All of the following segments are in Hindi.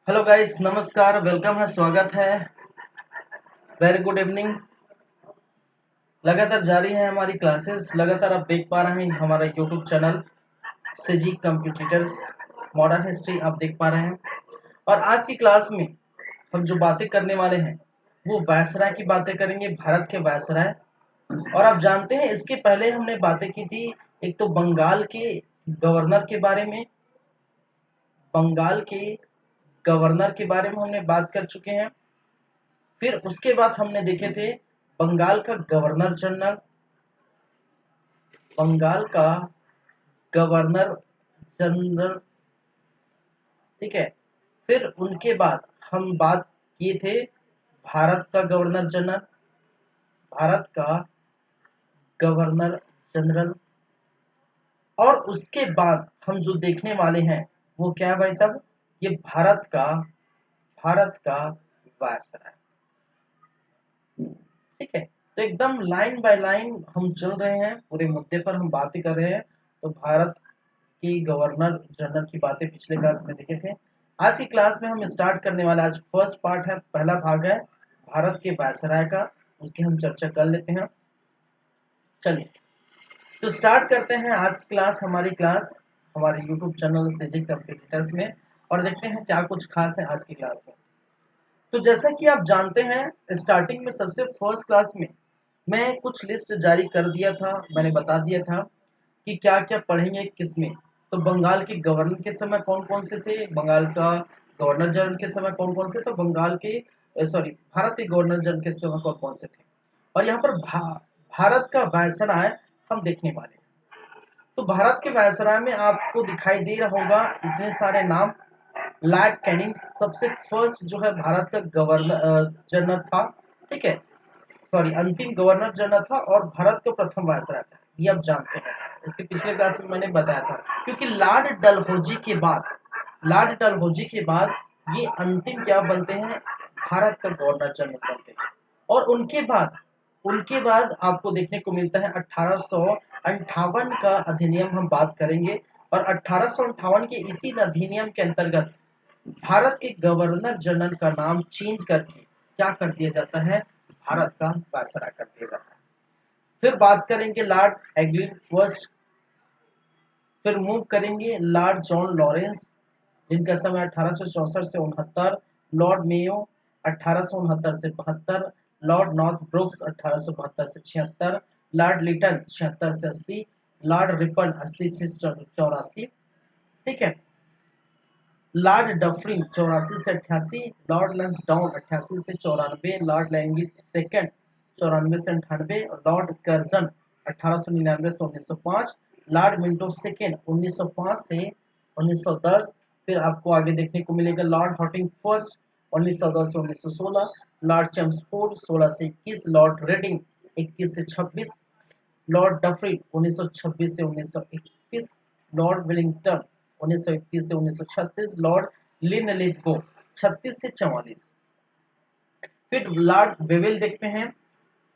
हेलो गाइस, नमस्कार, वेलकम है, स्वागत है। Very good evening. लगातार जारी है हमारी क्लासेस। लगातार आप देख पा रहे हैं हमारा YouTube channel CG computers modern history आप देख पा रहे हैं। और आज की क्लास में हम जो बातें करने वाले हैं वो वायसराय की बातें करेंगे, भारत के वायसराय। और आप जानते हैं इसके पहले हमने बातें की थी, एक तो बंगाल के गवर्नर के बारे में। बंगाल के गवर्नर के बारे में हमने बात कर चुके हैं। फिर उसके बाद हमने देखे थे बंगाल का गवर्नर जनरल, बंगाल का गवर्नर जनरल, ठीक है। फिर उनके बाद हम बात किए थे भारत का गवर्नर जनरल, भारत का गवर्नर जनरल। और उसके बाद हम जो देखने वाले हैं वो क्या है भाई साहब, ये भारत का वायसराय, ठीक है। तो एकदम लाइन बाय लाइन हम चल रहे हैं, पूरे मुद्दे पर हम बातें कर रहे हैं। तो भारत की गवर्नर जनरल की बातें पिछले क्लास में देखे थे। आज की क्लास में हम स्टार्ट करने वाले, आज फर्स्ट पार्ट है, पहला भाग है भारत के वायसराय का, उसकी हम चर्चा कर लेते हैं। चलिए तो स्टार्ट करते हैं आज की क्लास, हमारी क्लास हमारे यूट्यूब चैनल सीजी कंप्यूटर्स में, और देखते हैं क्या कुछ खास है आज की क्लास में। तो जैसा कि आप जानते हैं, स्टार्टिंग में सबसे फर्स्ट क्लास में मैं कुछ लिस्ट जारी कर दिया था, मैंने बता दिया था कि क्या क्या पढ़ेंगे किस में। तो बंगाल के गवर्नर के समय कौन कौन से थे, बंगाल का गवर्नर जनरल के समय कौन कौन से थे, बंगाल के सॉरी भारत के गवर्नर जनरल के समय कौन कौन से थे। और यहाँ पर भारत का वायसराय हम देखने वाले हैं। तो भारत के वायसराय में आपको दिखाई दे रहा होगा इतने सारे नाम। लॉर्ड कैनिंग सबसे फर्स्ट जो है भारत का गवर्नर जनरल था, ठीक है। सॉरी, अंतिम गवर्नर जनरल था और भारत का प्रथम वायसराय था, ये आप जानते हैं। इसके पिछले क्लास में मैंने बताया था, क्योंकि लॉर्ड डलहौजी के बाद ये अंतिम क्या बनते हैं, भारत का गवर्नर जनरल बनते हैं। और उनके बाद आपको देखने को मिलता है 1858 का अधिनियम हम बात करेंगे। और 1858 के इसी अधिनियम के अंतर्गत भारत के गवर्नर जनरल का नाम चेंज करके क्या कर दिया जाता है, भारत का वायसराय कर दिया जाता है। फिर बात करेंगे लॉर्ड एग्लिन फर्स्ट। फिर मूव करेंगे लॉर्ड जॉन लॉरेंस, जिनका समय 1864 से 69। लॉर्ड मेयो 1869 से 72। लॉर्ड नॉर्थ ब्रुक्स 1872 से 76। लॉर्ड लिटन 76 से 80। लॉर्ड रिपन 80 से 84, ठीक है। लॉर्ड डफरिन 84 से 88। लॉर्ड लंसडाउन 88 से 94। लॉर्ड लैंगिट सेकंड 94 से 98। लॉर्ड कर्जन 1899 से 1905। लॉर्ड मिंटो सेकंड 1905 से 1910। फिर आपको आगे देखने को मिलेगा लॉर्ड हॉटिंग फर्स्ट 1910 से 1916। लॉर्ड चेम्सफोर्ड 16 से 21। लॉर्ड रेडिंग 21 से 26। लॉर्ड डफरिन 1926 से 1931। लॉर्ड विलिंगटन 1931 से 1936। लॉर्ड लिनलिथगो 36 से 44। फिर लॉर्ड बेवेल देखते हैं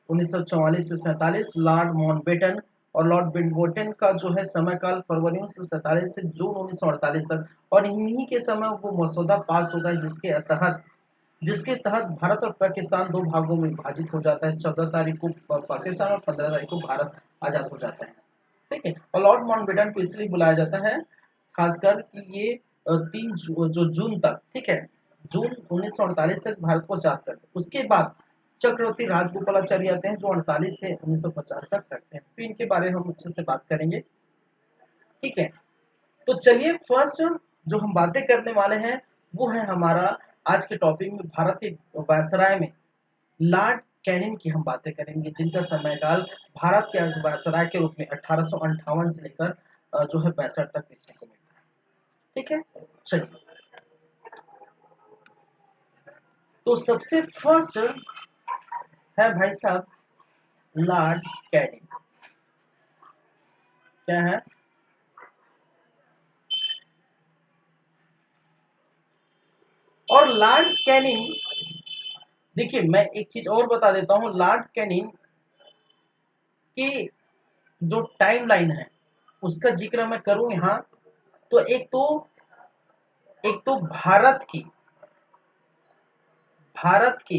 1944 से 47। लॉर्ड माउंटबेटन और लॉर्ड विंडबोटन का जो है समय काल फरवरी 1947 से जून 1948 तक। और इन्हीं के समय वो मसौदा पास होता है जिसके तहत भारत और पाकिस्तान दो भागों में विभाजित हो जाता है। 14 तारीख को पाकिस्तान और 15 तारीख को भारत आजाद हो जाता है, ठीक है। और लॉर्ड माउंटबेटन को इसलिए बुलाया जाता है खासकर कि ये 3 जून तक, ठीक है, जून 1948 तक भारत को आजाद करते हैं। उसके बाद चक्रवर्ती राजगोपालाचारी आते हैं जो 48 से 1950 तक रखते हैं। फिर इनके बारे में हम अच्छे से बात करेंगे, ठीक है। तो चलिए फर्स्ट जो हम बातें करने वाले हैं वो है हमारा आज के टॉपिक में भारत के वायसराय में लॉर्ड कैनिंग की हम बातें करेंगे, जिनका समयकाल भारत के वायसराय के रूप में 1858 से लेकर जो है 62 तक देखने को मिलता है, ठीक है। चलिए तो सबसे फर्स्ट है भाई साहब लॉर्ड कैनिंग। क्या है, और लॉर्ड कैनिंग, देखिए मैं एक चीज और बता देता हूं, लॉर्ड कैनिंग की जो टाइमलाइन है उसका जिक्र मैं करूं यहाँ। तो एक तो भारत की भारत के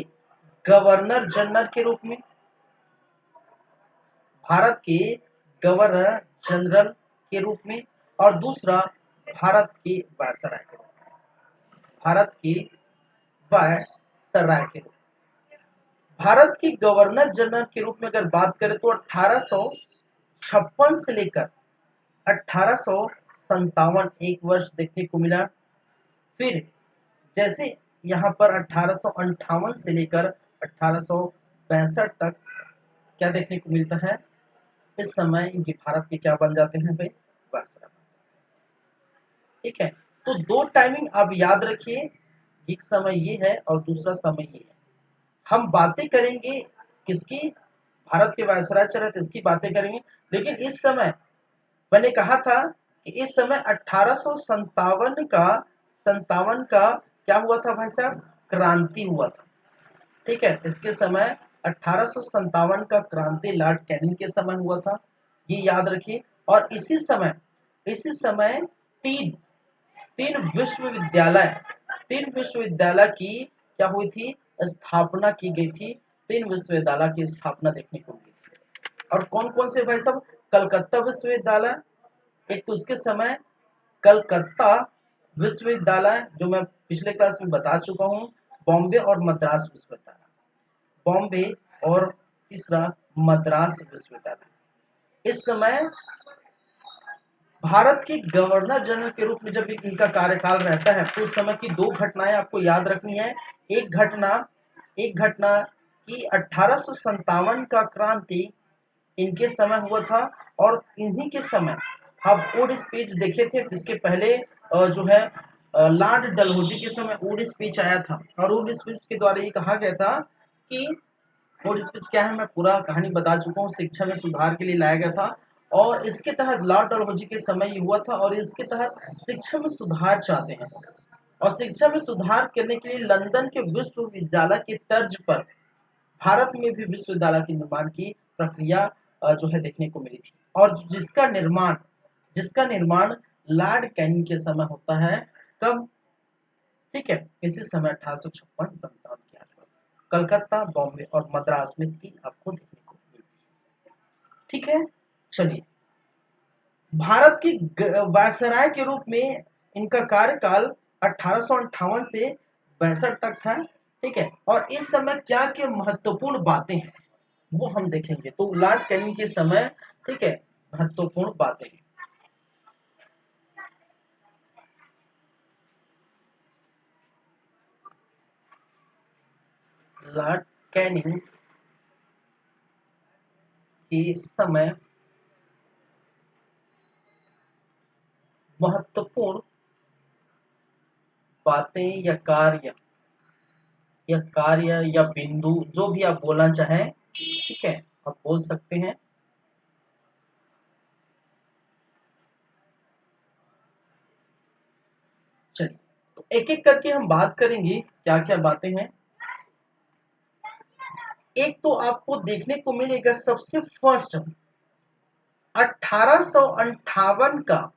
गवर्नर जनरल के रूप में, भारत के गवर्नर जनरल के रूप में, और दूसरा भारत के वायसराय के रूप में, भारत के वायसराय के रूप में। भारत के गवर्नर जनरल के रूप में अगर बात करें तो 1856 से लेकर 1857 एक वर्ष देखने को मिला। फिर जैसे यहाँ पर 1858 से लेकर 1862 तक क्या देखने को मिलता है, इस समय इनके भारत के क्या बन जाते हैं भाई, वायसराय। ठीक है, तो दो टाइमिंग आप याद रखिए, एक समय ये है और दूसरा समय ये है। हम बातें करेंगे किसकी, भारत के वायसराय चले तो इसकी बातें करेंगे, लेकिन इस समय मैंने कहा था कि इस समय 1857 का क्या हुआ था भाई साहब, क्रांति हुआ था। ठीक है, इसके समय 1857 का क्रांति लॉर्ड कैनिंग के समय हुआ था, ये याद रखिए। और इसी समय तीन तीन विश्वविद्यालय तीन विश्वविद्यालय की क्या हुई थी, स्थापना की गई थी। तीन विश्वविद्यालय की स्थापना देखने को मिली थी। और कौन कौन से भाई साहब, कलकत्ता विश्वविद्यालय, एक तो उसके समय कलकत्ता विश्वविद्यालय जो मैं पिछले क्लास में बता चुका हूँ, बॉम्बे और मद्रास विश्वविद्यालय, बॉम्बे और तीसरा मद्रास विश्वविद्यालय। इस समय भारत के गवर्नर जनरल के रूप में जब इनका कार्यकाल रहता है तो उस समय की दो घटनाएं आपको याद रखनी है। एक घटना कि 1857 का क्रांति इनके समय हुआ था, और इन्हीं के समय आप वुड स्पीच देखे थे। इसके पहले जो है लॉर्ड डलहौजी के समय वुड स्पीच आया था, और वुड स्पीच के द्वारा ये कहा गया था कि वुड स्पीच क्या है, मैं पूरा कहानी बता चुका हूँ, शिक्षा में सुधार के लिए लाया गया था। और इसके तहत लॉर्ड डलहौजी के समय ये हुआ था, और इसके तहत शिक्षा में सुधार चाहते हैं, और शिक्षा में सुधार करने के लिए लंदन के विश्वविद्यालय की तर्ज पर भारत में भी विश्वविद्यालय के निर्माण की प्रक्रिया जो है देखने को मिली थी, और जिसका निर्माण लॉर्ड कैनिंग के समय होता है। कब, ठीक है, इसी समय 1856-57 के आसपास कलकत्ता, बॉम्बे और मद्रास में तीन आपको देखने को मिलती है। ठीक है, चलिए, भारत की वायसराय के रूप में इनका कार्यकाल 1858 से 62 तक था। ठीक है, और इस समय क्या क्या महत्वपूर्ण बातें हैं वो हम देखेंगे। तो लॉर्ड कैनिंग के समय, ठीक है, महत्वपूर्ण बातें, लॉर्ड कैनिंग के समय महत्वपूर्ण बातें या बिंदु, जो भी आप बोलना चाहें, ठीक है, आप बोल सकते हैं। चलिए, तो एक एक करके हम बात करेंगे क्या क्या बातें हैं। एक तो आपको देखने को मिलेगा सबसे फर्स्ट 1858 का,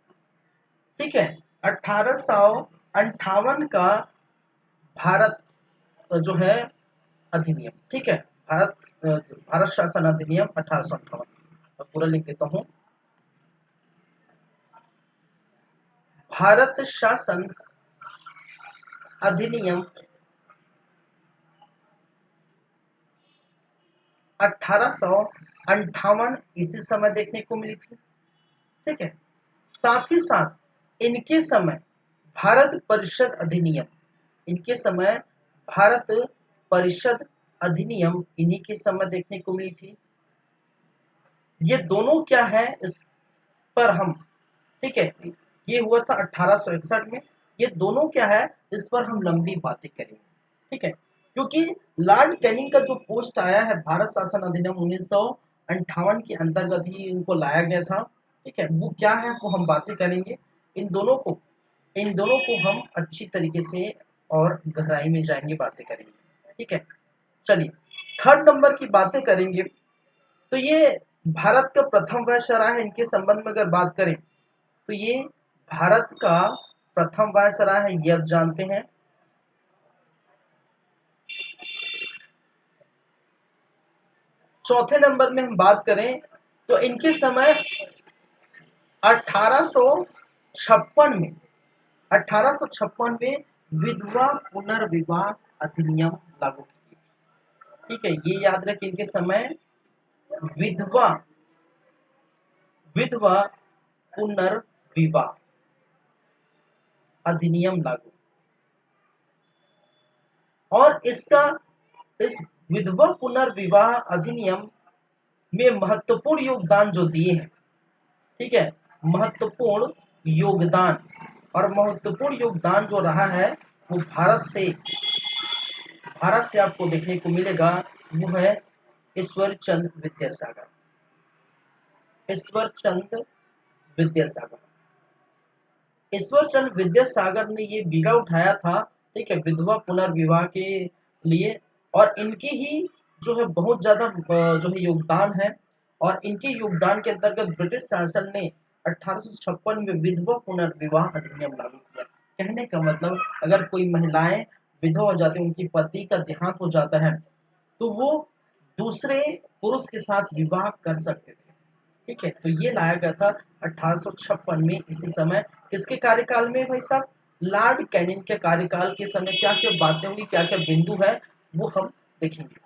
ठीक है, 1858 का भारत जो है अधिनियम, ठीक है, भारत शासन अधिनियम 1858, मैं पूरा लिख देता हूं, भारत शासन अधिनियम 1858 इसी समय देखने को मिली थी। ठीक है, साथ ही साथ इनके समय भारत परिषद अधिनियम, इनके समय भारत परिषद अधिनियम इन्हीं के समय देखने को मिली थी। ये दोनों क्या है, इस पर हम, ठीक है, ये हुआ था 1861 में। ये दोनों क्या है, इस पर हम लंबी बातें करेंगे। ठीक है, क्योंकि लॉर्ड कैनिंग का जो पोस्ट आया है भारत शासन अधिनियम 1958 के अंतर्गत ही इनको लाया गया था। ठीक है, वो क्या है वो हम बातें करेंगे। इन दोनों को हम अच्छी तरीके से और गहराई में जाएंगे, बातें करेंगे। ठीक है, चलिए, थर्ड नंबर की बातें करेंगे। तो ये भारत का प्रथम वायसराय है, इनके संबंध में अगर बात करें तो ये भारत का प्रथम वायसराय है, ये आप जानते हैं। चौथे नंबर में हम बात करें तो इनके समय 1856 में 1856 में विधवा पुनर्विवाह अधिनियम लागू की गई। ठीक है, ये याद रखें, इनके समय विधवा विधवा पुनर्विवाह अधिनियम लागू। और इस विधवा पुनर्विवाह अधिनियम में महत्वपूर्ण योगदान जो दिए हैं, ठीक है, महत्वपूर्ण योगदान और महत्वपूर्ण योगदान जो रहा है वो भारत से आपको देखने को मिलेगा, वो है ईश्वर चंद्र विद्यासागर। ईश्वर चंद्र विद्यासागर ईश्वर चंद्र विद्यासागर ने ये बीड़ा उठाया था, ठीक है, विधवा पुनर्विवाह के लिए। और इनके ही जो है बहुत ज्यादा जो है योगदान है। और इनके योगदान के अंतर्गत ब्रिटिश शासन ने 1856 में विधवा पुनर्विवाह अधिनियम लागू किया। कहने का मतलब, अगर कोई महिलाएं विधवा हो जाती, उनकी पति का देहांत हो जाता है, तो वो दूसरे पुरुष के साथ विवाह कर सकते थे। ठीक है, तो ये लाया गया था 1856 में। इसी समय किसके कार्यकाल में भाई साहब? लॉर्ड कैनिंग के कार्यकाल के समय क्या क्या बातें हुई, क्या क्या बिंदु है, वो हम देखेंगे।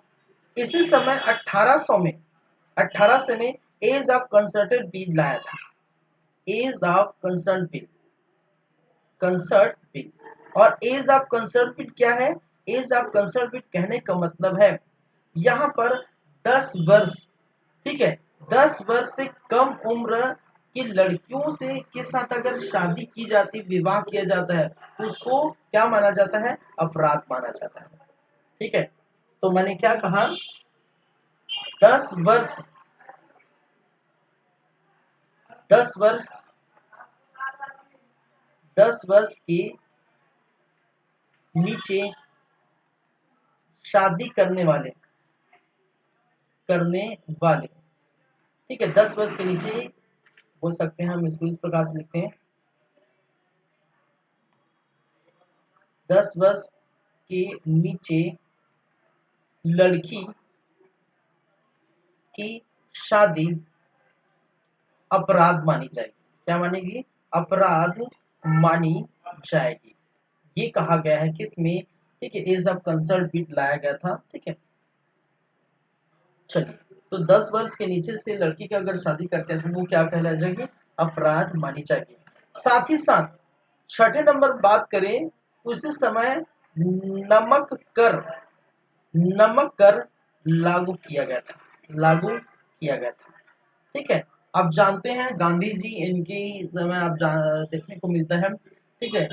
इसी समय 1800 में एज ऑफ कंसर्ट बिल लाया था। Age of consent bill. और एज ऑफ कंसर्ट बिल क्या है? एज ऑफ कंसर्ट बिल कहने का मतलब है, यहाँ पर 10 वर्ष, ठीक है, 10 वर्ष से कम उम्र की लड़कियों से के साथ अगर शादी की जाती, विवाह किया जाता है, तो उसको क्या माना जाता है? अपराध माना जाता है। ठीक है, तो मैंने क्या कहा? 10 वर्ष 10 वर्ष 10 वर्ष के नीचे शादी करने वाले, ठीक है, 10 वर्ष के नीचे बोल सकते हैं हम इसको, इस प्रकार से लिखते हैं, 10 वर्ष के नीचे लड़की की शादी अपराध मानी जाएगी। क्या मानेगी? अपराध मानी जाएगी। ये कहा गया है किसमें? ठीक है, एज ऑफ कंसर्ट बिल लाया गया था। ठीक है, चलिए, तो 10 वर्ष के नीचे से लड़की की अगर शादी करते हैं तो वो क्या कहला जाएगी? अपराध मानी जाएगी। साथ ही साथ छठे नंबर बात करें, उसी समय नमक कर लागू किया गया था। ठीक है, आप जानते हैं गांधी जी, इनके समय आप देखने को मिलता है, ठीक है,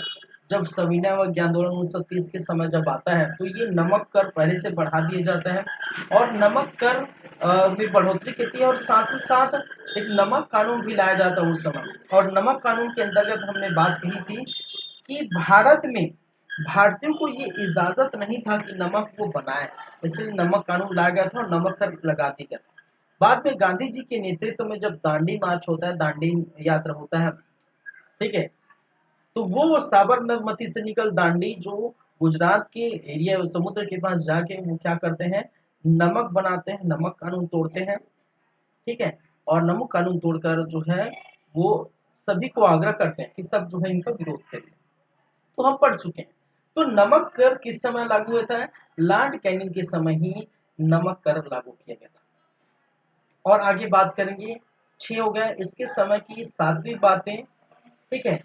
जब सविनय अवज्ञा आंदोलन 1930 के समय जब आता है, तो ये नमक कर पहले से बढ़ा दिया जाता है। और नमक कर में बढ़ोतरी की थी, और साथ ही साथ एक नमक कानून भी लाया जाता है उस समय। और नमक कानून के अंतर्गत हमने बात कही थी कि भारत में भारतीयों को ये इजाजत नहीं था कि नमक वो बनाए, इसलिए नमक कानून लाया गया था और नमक कर लगा दिया गया था। बाद में गांधी जी के नेतृत्व में जब दांडी मार्च होता है, दांडी यात्रा होता है, ठीक है, तो वो साबरमती से निकल दांडी, जो गुजरात के एरिया समुद्र के पास जाके वो क्या करते हैं? नमक बनाते हैं, नमक कानून तोड़ते हैं। ठीक है, और नमक कानून तोड़कर जो है वो सभी को आग्रह करते हैं कि सब जो है इनका विरोध करें। तो हम पढ़ चुके हैं। तो नमक कर किस समय लागू होता है? लॉर्ड कैनिंग के समय ही नमक कर लागू किया गया था। और आगे बात करेंगे, 6 हो गए। इसके समय की 7वीं बातें, ठीक है,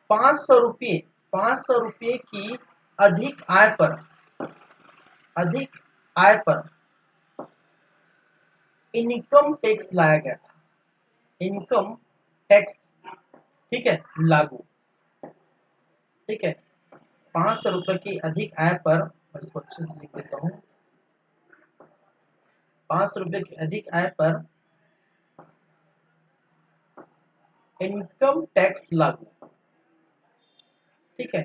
500 रुपये की अधिक आय पर इनकम टैक्स लाया गया था। इनकम टैक्स, ठीक है, लागू। ठीक है, 500 रुपये की अधिक आय पर, मैं इसको अच्छे से लिख देता हूँ, 500 रुपये की अधिक आय पर इनकम टैक्स लागू। ठीक है,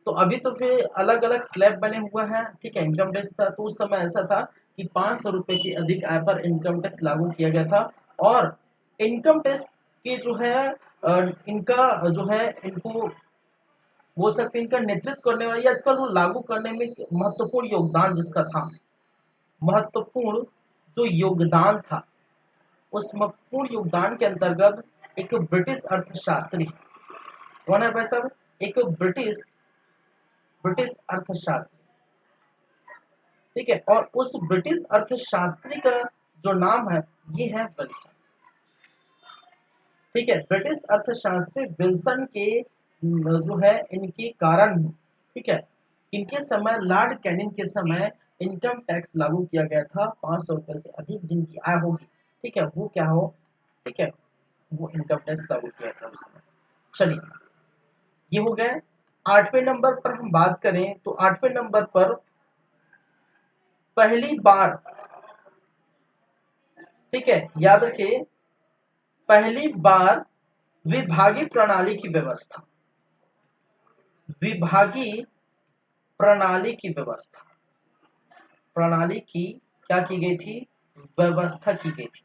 तो अभी तो फिर अलग अलग स्लैब बने हुए हैं। ठीक है, इनकम टैक्स था तो उस समय ऐसा था कि 500 रुपये की अधिक आय पर इनकम टैक्स लागू किया गया था। और इनकम टैक्स के जो है इनका जो है इनको बोल सकते हैं, इनका नेतृत्व करने वाला या इसका लागू करने में महत्वपूर्ण योगदान जिसका था, महत्वपूर्ण जो योगदान था, उस महत्वपूर्ण योगदान के अंतर्गत एक ब्रिटिश अर्थशास्त्री, कौन है भाई साहब, एक ब्रिटिश ब्रिटिश अर्थशास्त्री, ठीक है, और उस ब्रिटिश अर्थशास्त्री का जो नाम है ये है विल्सन, ठीक है। ब्रिटिश अर्थशास्त्री विल्सन के जो है इनके कारण, ठीक है, इनके समय लॉर्ड कैनिंग के समय इनकम टैक्स लागू किया गया था। 500 रुपए से अधिक जिनकी आय होगी, ठीक है, वो क्या हो, ठीक है, वो इनकम टैक्स लागू किया था उस समय। चलिए, ये हो गए। 8वें नंबर पर हम बात करें तो 8वें नंबर पर पहली बार, ठीक है, याद रखिए, पहली बार विभागीय प्रणाली की व्यवस्था, विभागीय प्रणाली की व्यवस्था, प्रणाली की क्या की गई थी, व्यवस्था की गई थी।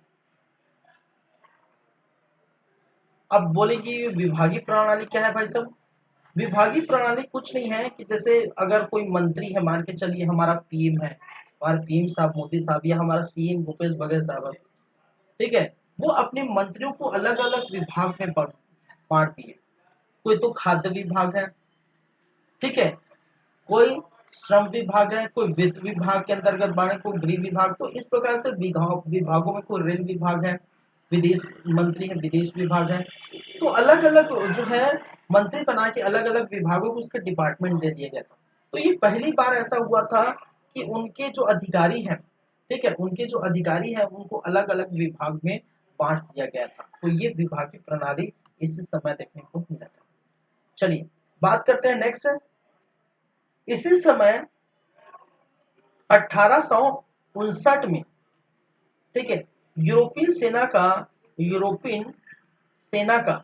अब बोलेंगे विभागीय प्रणाली क्या है भाई साहब, विभागीय प्रणाली कुछ नहीं है कि जैसे अगर कोई मंत्री है, मान के चलिए हमारा पीएम है, हमारे पीएम साहब मोदी साहब या हमारा सीएम भूपेश बघेल साहब, ठीक है, वो अपने मंत्रियों को अलग अलग विभाग में बांट दिए। कोई तो खाद्य विभाग है, ठीक है, कोई श्रम विभाग है, कोई वित्त विभाग के अंतर्गत बांटे, कोई गृह विभाग, तो इस प्रकार से विभागों में कोई रेल विभाग है, विदेश मंत्री है, विदेश विभाग है, तो अलग अलग जो है मंत्री बना के अलग अलग विभागों को उसके डिपार्टमेंट दे दिया गया था। तो ये पहली बार ऐसा हुआ था कि उनके जो अधिकारी हैं, ठीक है, उनके जो अधिकारी हैं उनको अलग अलग विभाग में बांट दिया गया था। तो ये विभागीय प्रणाली इस समय देखने को मिला था। चलिए बात करते हैं नेक्स्ट। इसी समय 1859 में, ठीक है, यूरोपियन सेना का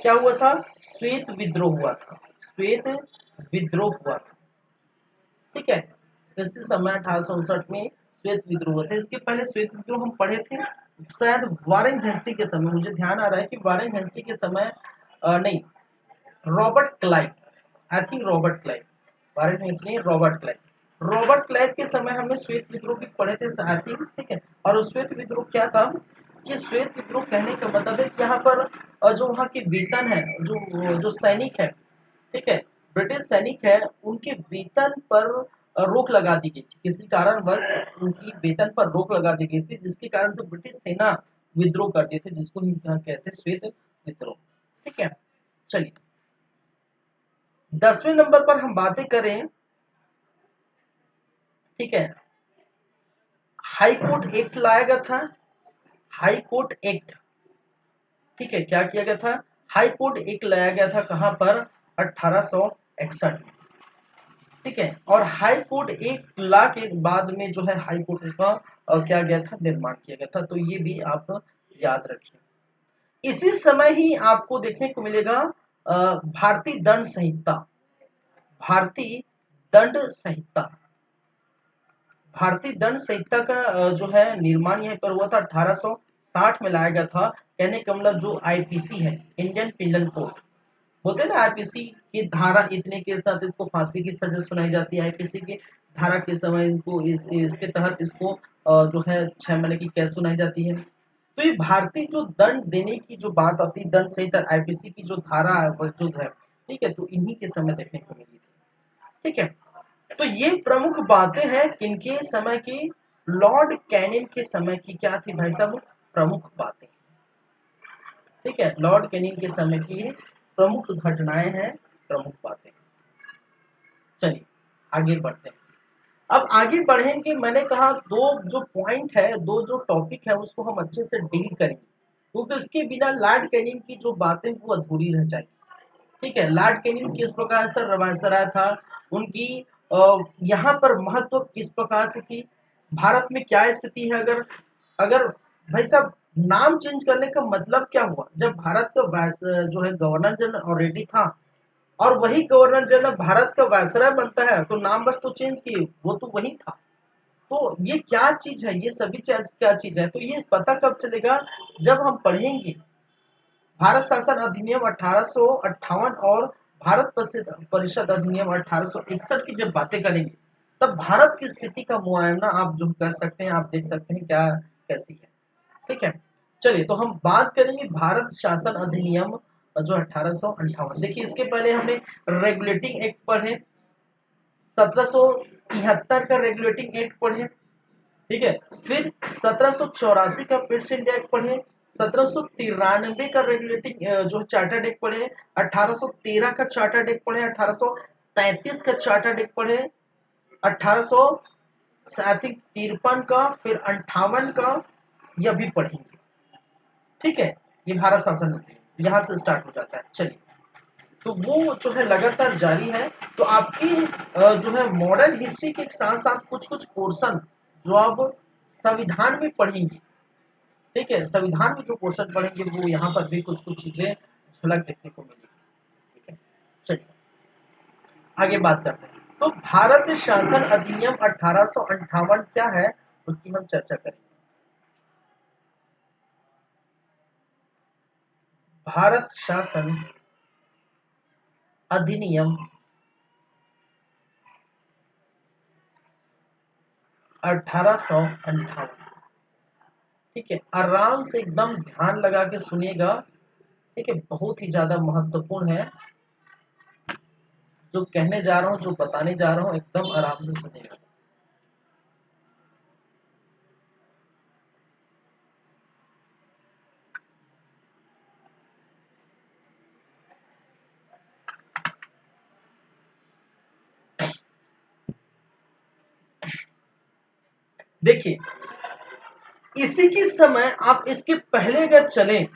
क्या हुआ था, श्वेत विद्रोह हुआ था, श्वेत विद्रोह हुआ था, ठीक है। इसी समय 1859 में श्वेत विद्रोह हुआ था। इसके पहले श्वेत विद्रोह हम पढ़े थे शायद वारेन हेस्टी के समय, मुझे ध्यान आ रहा है कि वारेन हेस्टी के समय, नहीं, Robert Clive, I think Robert Clive, Warren हेस्टी नहीं, रॉबर्ट क्लाइव, रॉबर्ट क्लाइव के समय हमने श्वेत विद्रोह भी पढ़े थे आई थिंक, ठीक है। और उस श्वेत विद्रोह क्या था कि श्वेत विद्रोह कहने का मतलब है कि यहाँ पर जो वहाँ के वेतन है, जो जो सैनिक है, ठीक है, ब्रिटिश सैनिक है, उनके वेतन पर रोक लगा दी गई थी, किसी कारणवश उनकी वेतन पर रोक लगा दी गई थी, जिसके कारण से ब्रिटिश सेना विद्रोह करती थी, जिसको हम कहते हैं श्वेत विद्रोह, ठीक है। चलिए 10वें नंबर पर हम बातें करें, ठीक है, हाई कोर्ट एक्ट लाया गया था, हाई कोर्ट एक्ट, ठीक है, क्या किया गया था, हाई कोर्ट एक्ट लाया गया था, कहां पर, 1861, ठीक है। और हाई कोर्ट एक्ट ला के बाद में जो है हाई कोर्ट का क्या गया था, निर्माण किया गया था। तो ये भी आप याद रखिए। इसी समय ही आपको देखने को मिलेगा भारतीय दंड संहिता, भारतीय दंड संहिता, भारतीय दंड संहिता का जो है निर्माण यहीं पर हुआ था, 1860 में लाया गया था। कहने का मतलब जो आईपीसी है, इंडियन पिनल कोड, बोलते हैं ना आईपीसी की धारा इतने के साथ इसको फांसी की सजा सुनाई जाती है, आईपीसी की धारा के समय इनको इसके तहत इसको जो है 6 महीने की कैद सुनाई जाती है। तो ये भारतीय जो दंड देने की जो बात आती है, दंड संहिता आईपीसी की जो धारा मौजूद है, ठीक है, तो इन्हीं के समय देखने को मिली थी, ठीक है। तो ये प्रमुख बातें हैं किनके समय की, लॉर्ड कैनिंग के समय की क्या थी भाई साहब, प्रमुख बातें, ठीक है, लॉर्ड कैनिंग के समय की प्रमुख घटनाएं हैं, प्रमुख बातें। चलिए आगे बढ़ते हैं। अब आगे बढ़ेंगे, मैंने कहा दो जो पॉइंट है, दो जो टॉपिक है उसको हम अच्छे से डील करेंगे, क्योंकि उसके बिना लॉर्ड कैनिंग की जो बातें वो अधूरी रह जाएगी, ठीक है। लॉर्ड कैनिंग किस प्रकार से वायसराय था, उनकी यहाँ पर महत्व किस प्रकार से थी, भारत में क्या स्थिति है, अगर अगर भाई साहब नाम चेंज करने का मतलब क्या हुआ, जब भारत का जो है गवर्नर जनरल ऑलरेडी था और वही गवर्नर जनरल भारत का वायसराय बनता है, तो नाम बस तो चेंज किए, वो तो वही था। तो ये क्या चीज है, ये सभी क्या चीज है, तो ये पता कब चलेगा, जब हम पढ़ेंगे भारत शासन अधिनियम 1858 और भारत परिषद अधिनियम 1861 की जब बातें करेंगे, तब भारत की स्थिति का मुआयना आप जो कर सकते हैं, आप देख सकते हैं क्या कैसी है। ठीक है, चलिए तो हम बात करेंगे भारत शासन अधिनियम जो 1858। देखिए इसके पहले हमने रेगुलेटिंग एक्ट पढ़े, 1773 का रेगुलेटिंग एक्ट पढ़े। ठीक है, फिर 1784 का प्रेसिडेंट एक्ट पढ़े, 1793 का रेगुलेटिंग जो चार्टर्ड एक्ट पढ़े, 1813 का चार्टर्ड एक्ट पढ़े, 1833 का चार्टर्ड एक्ट पढ़े, 1800 आई थिंक 53 का, फिर 58 का, यह भी पढ़ेंगे। ठीक है, ये भारत शासन नीति यहाँ से स्टार्ट हो जाता है। चलिए तो वो जो है लगातार जारी है। तो आपकी जो है मॉडर्न हिस्ट्री के साथ साथ कुछ कुछ पोर्शन जो आप संविधान में पढ़ेंगे। ठीक है, संविधान में जो पोर्शन पढ़ेंगे वो यहाँ पर भी कुछ कुछ चीजें झलक देखने को मिलेगी। ठीक है, चलिए आगे बात करते हैं। तो भारत शासन अधिनियम 1858 क्या है उसकी हम चर्चा करेंगे। भारत शासन अधिनियम 1858। ठीक है, आराम से एकदम ध्यान लगा के सुनिएगा। ठीक है, बहुत ही ज्यादा महत्वपूर्ण है जो कहने जा रहा हूँ, जो बताने जा रहा हूँ, एकदम आराम से सुनिएगा। देखिए इसी के समय आप इसके पहले अगर चलें,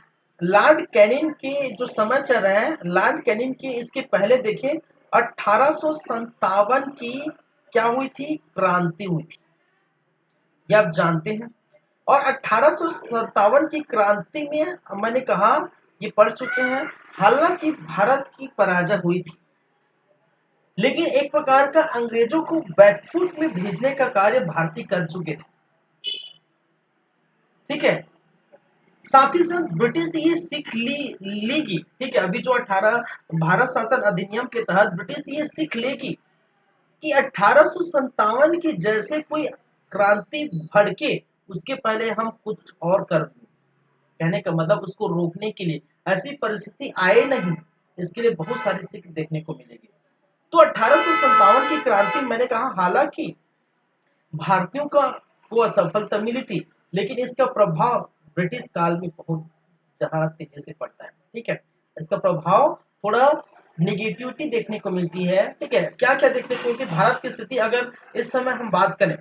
लॉर्ड कैनिंग के जो समय चल रहा है, लॉर्ड कैनिंग के इसके पहले देखिए 1857 की क्या हुई थी, क्रांति हुई थी, ये आप जानते हैं। और 1857 की क्रांति में मैंने कहा ये पढ़ चुके हैं, हालांकि भारत की पराजय हुई थी, लेकिन एक प्रकार का अंग्रेजों को बैकफुट में भेजने का कार्य भारतीय कर चुके थे। ठीक है, साथ ही साथ ब्रिटिश ये सीख लेगी। ठीक है, अभी जो 18 भारत शासन अधिनियम के तहत ब्रिटिश ये सीख लेगी कि 1857 की जैसे कोई क्रांति भड़के उसके पहले हम कुछ और कर दें। कहने का मतलब उसको रोकने के लिए ऐसी परिस्थिति आए नहीं, इसके लिए बहुत सारी सीख देखने को मिलेगी। तो 1857 की क्रांति मैंने कहा हालांकि भारतीयों का को असफलता मिली थी, लेकिन इसका प्रभाव ब्रिटिश काल में बहुत जहां तेजी से पड़ता है। ठीक है, इसका प्रभाव थोड़ा निगेटिविटी देखने को मिलती है। ठीक है, क्या क्या देखने को मिलती है भारत की स्थिति अगर इस समय हम बात करें।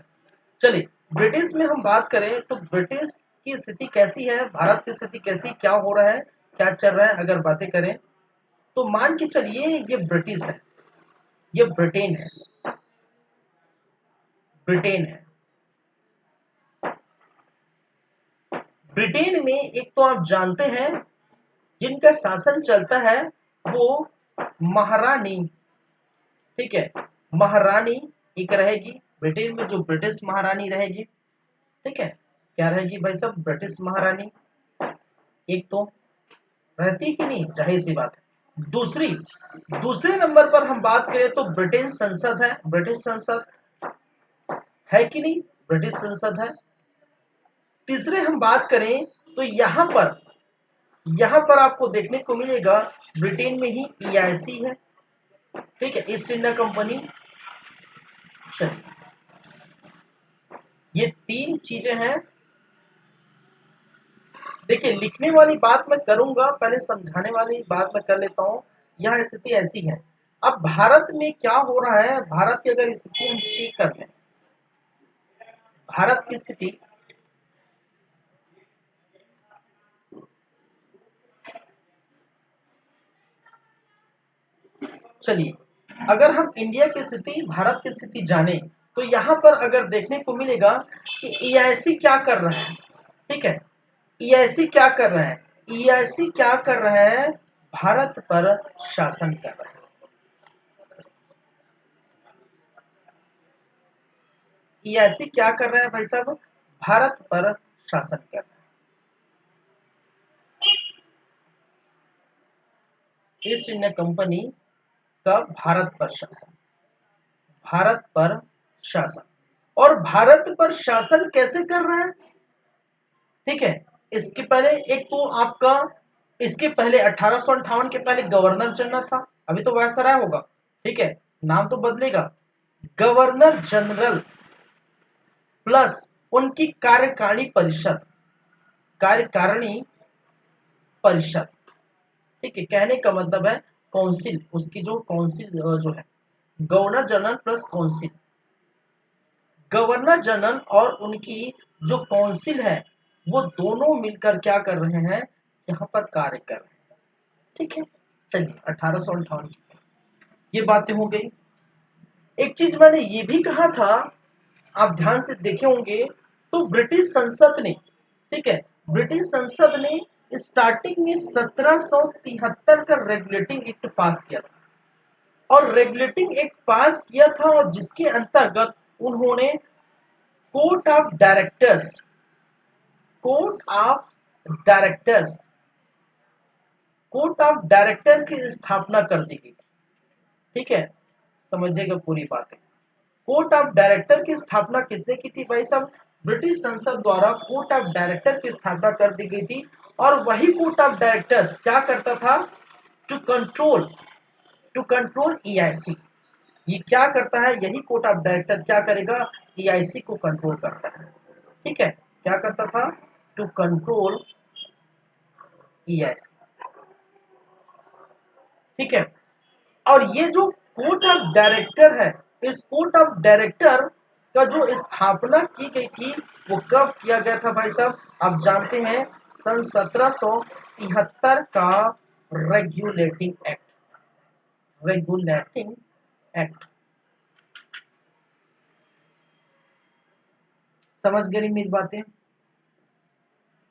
चलिए ब्रिटिश में हम बात करें तो ब्रिटिश की स्थिति कैसी है, भारत की स्थिति कैसी, क्या हो रहा है, क्या चल रहा है, अगर बातें करें तो मान के चलिए ये ब्रिटिश है, ये ब्रिटेन है, ब्रिटेन है। ब्रिटेन में एक तो आप जानते हैं जिनका शासन चलता है वो महारानी। ठीक है, महारानी एक रहेगी ब्रिटेन में, जो ब्रिटिश महारानी रहेगी। ठीक है, क्या रहेगी भाई साहब, ब्रिटिश महारानी एक तो रहती कि नहीं, जाहिर सी बात है। दूसरी, दूसरे नंबर पर हम बात करें तो ब्रिटेन संसद है, ब्रिटिश संसद है कि नहीं, ब्रिटिश संसद है। तीसरे हम बात करें तो यहां पर आपको देखने को मिलेगा ब्रिटेन में ही ईआईसी है। ठीक है, ईस्ट इंडिया कंपनी। चलिए ये तीन चीजें हैं। देखिए लिखने वाली बात मैं करूंगा, पहले समझाने वाली बात मैं कर लेता हूं। यह स्थिति ऐसी है, अब भारत में क्या हो रहा है, भारत की अगर स्थिति हम चेक कर लें, भारत की स्थिति, चलिए अगर हम इंडिया की स्थिति, भारत की स्थिति जाने तो यहां पर अगर देखने को मिलेगा कि ईआईसी क्या कर रहा है। ठीक है, ईआईसी क्या कर रहा है, ईआईसी क्या कर रहा है, भारत पर शासन कर रहा है। ईआईसी क्या कर रहा है भाई साहब, भारत पर शासन कर रहा है। ईस्ट इंडिया कंपनी का भारत पर शासन, भारत पर शासन। और भारत पर शासन कैसे कर रहा है? ठीक है, इसके पहले एक तो आपका, इसके पहले 1858 के पहले गवर्नर जनरल था, अभी तो वायसराय होगा, ठीक है, नाम तो बदलेगा, गवर्नर जनरल प्लस उनकी कार्यकारिणी परिषद, कार्यकारिणी परिषद, ठीक है, कहने का मतलब है काउंसिल, उसकी जो काउंसिल जो है, governor general plus council, governor general और उनकी जो काउंसिल है वो दोनों मिलकर क्या कर रहे हैं, यहाँ पर कार्य कर रहे हैं। ठीक है, चलिए 1858 की ये बातें हो गई। एक चीज मैंने ये भी कहा था, आप ध्यान से देखे होंगे, तो ब्रिटिश संसद ने, ठीक है, ब्रिटिश संसद ने स्टार्टिंग में 1773 का रेगुलेटिंग एक्ट पास किया था, और रेगुलेटिंग एक्ट पास किया था और जिसके अंतर्गत उन्होंने court of directors, court of directors, court of directors की स्थापना कर दी गई थी। ठीक है, समझिएगा पूरी बात है। कोर्ट ऑफ डायरेक्टर की स्थापना किसने की थी भाई साहब? ब्रिटिश संसद द्वारा कोर्ट ऑफ डायरेक्टर की स्थापना कर दी गई थी। और वही कोर्ट ऑफ डायरेक्टर्स क्या करता था? To control EIC. ये क्या करता है? यही कोर्ट ऑफ डायरेक्टर क्या करेगा? ईआईसी को कंट्रोल करता है। ठीक है, क्या करता था? To control EIC. ठीक है, और ये जो कोर्ट ऑफ डायरेक्टर है, इस कोर्ट ऑफ डायरेक्टर का जो स्थापना की गई थी वो कब किया गया था भाई साहब? आप जानते हैं, सन 1773 का रेगुलेटिंग एक्ट, रेगुलेटिंग एक्ट। समझ गए मेरी बातें?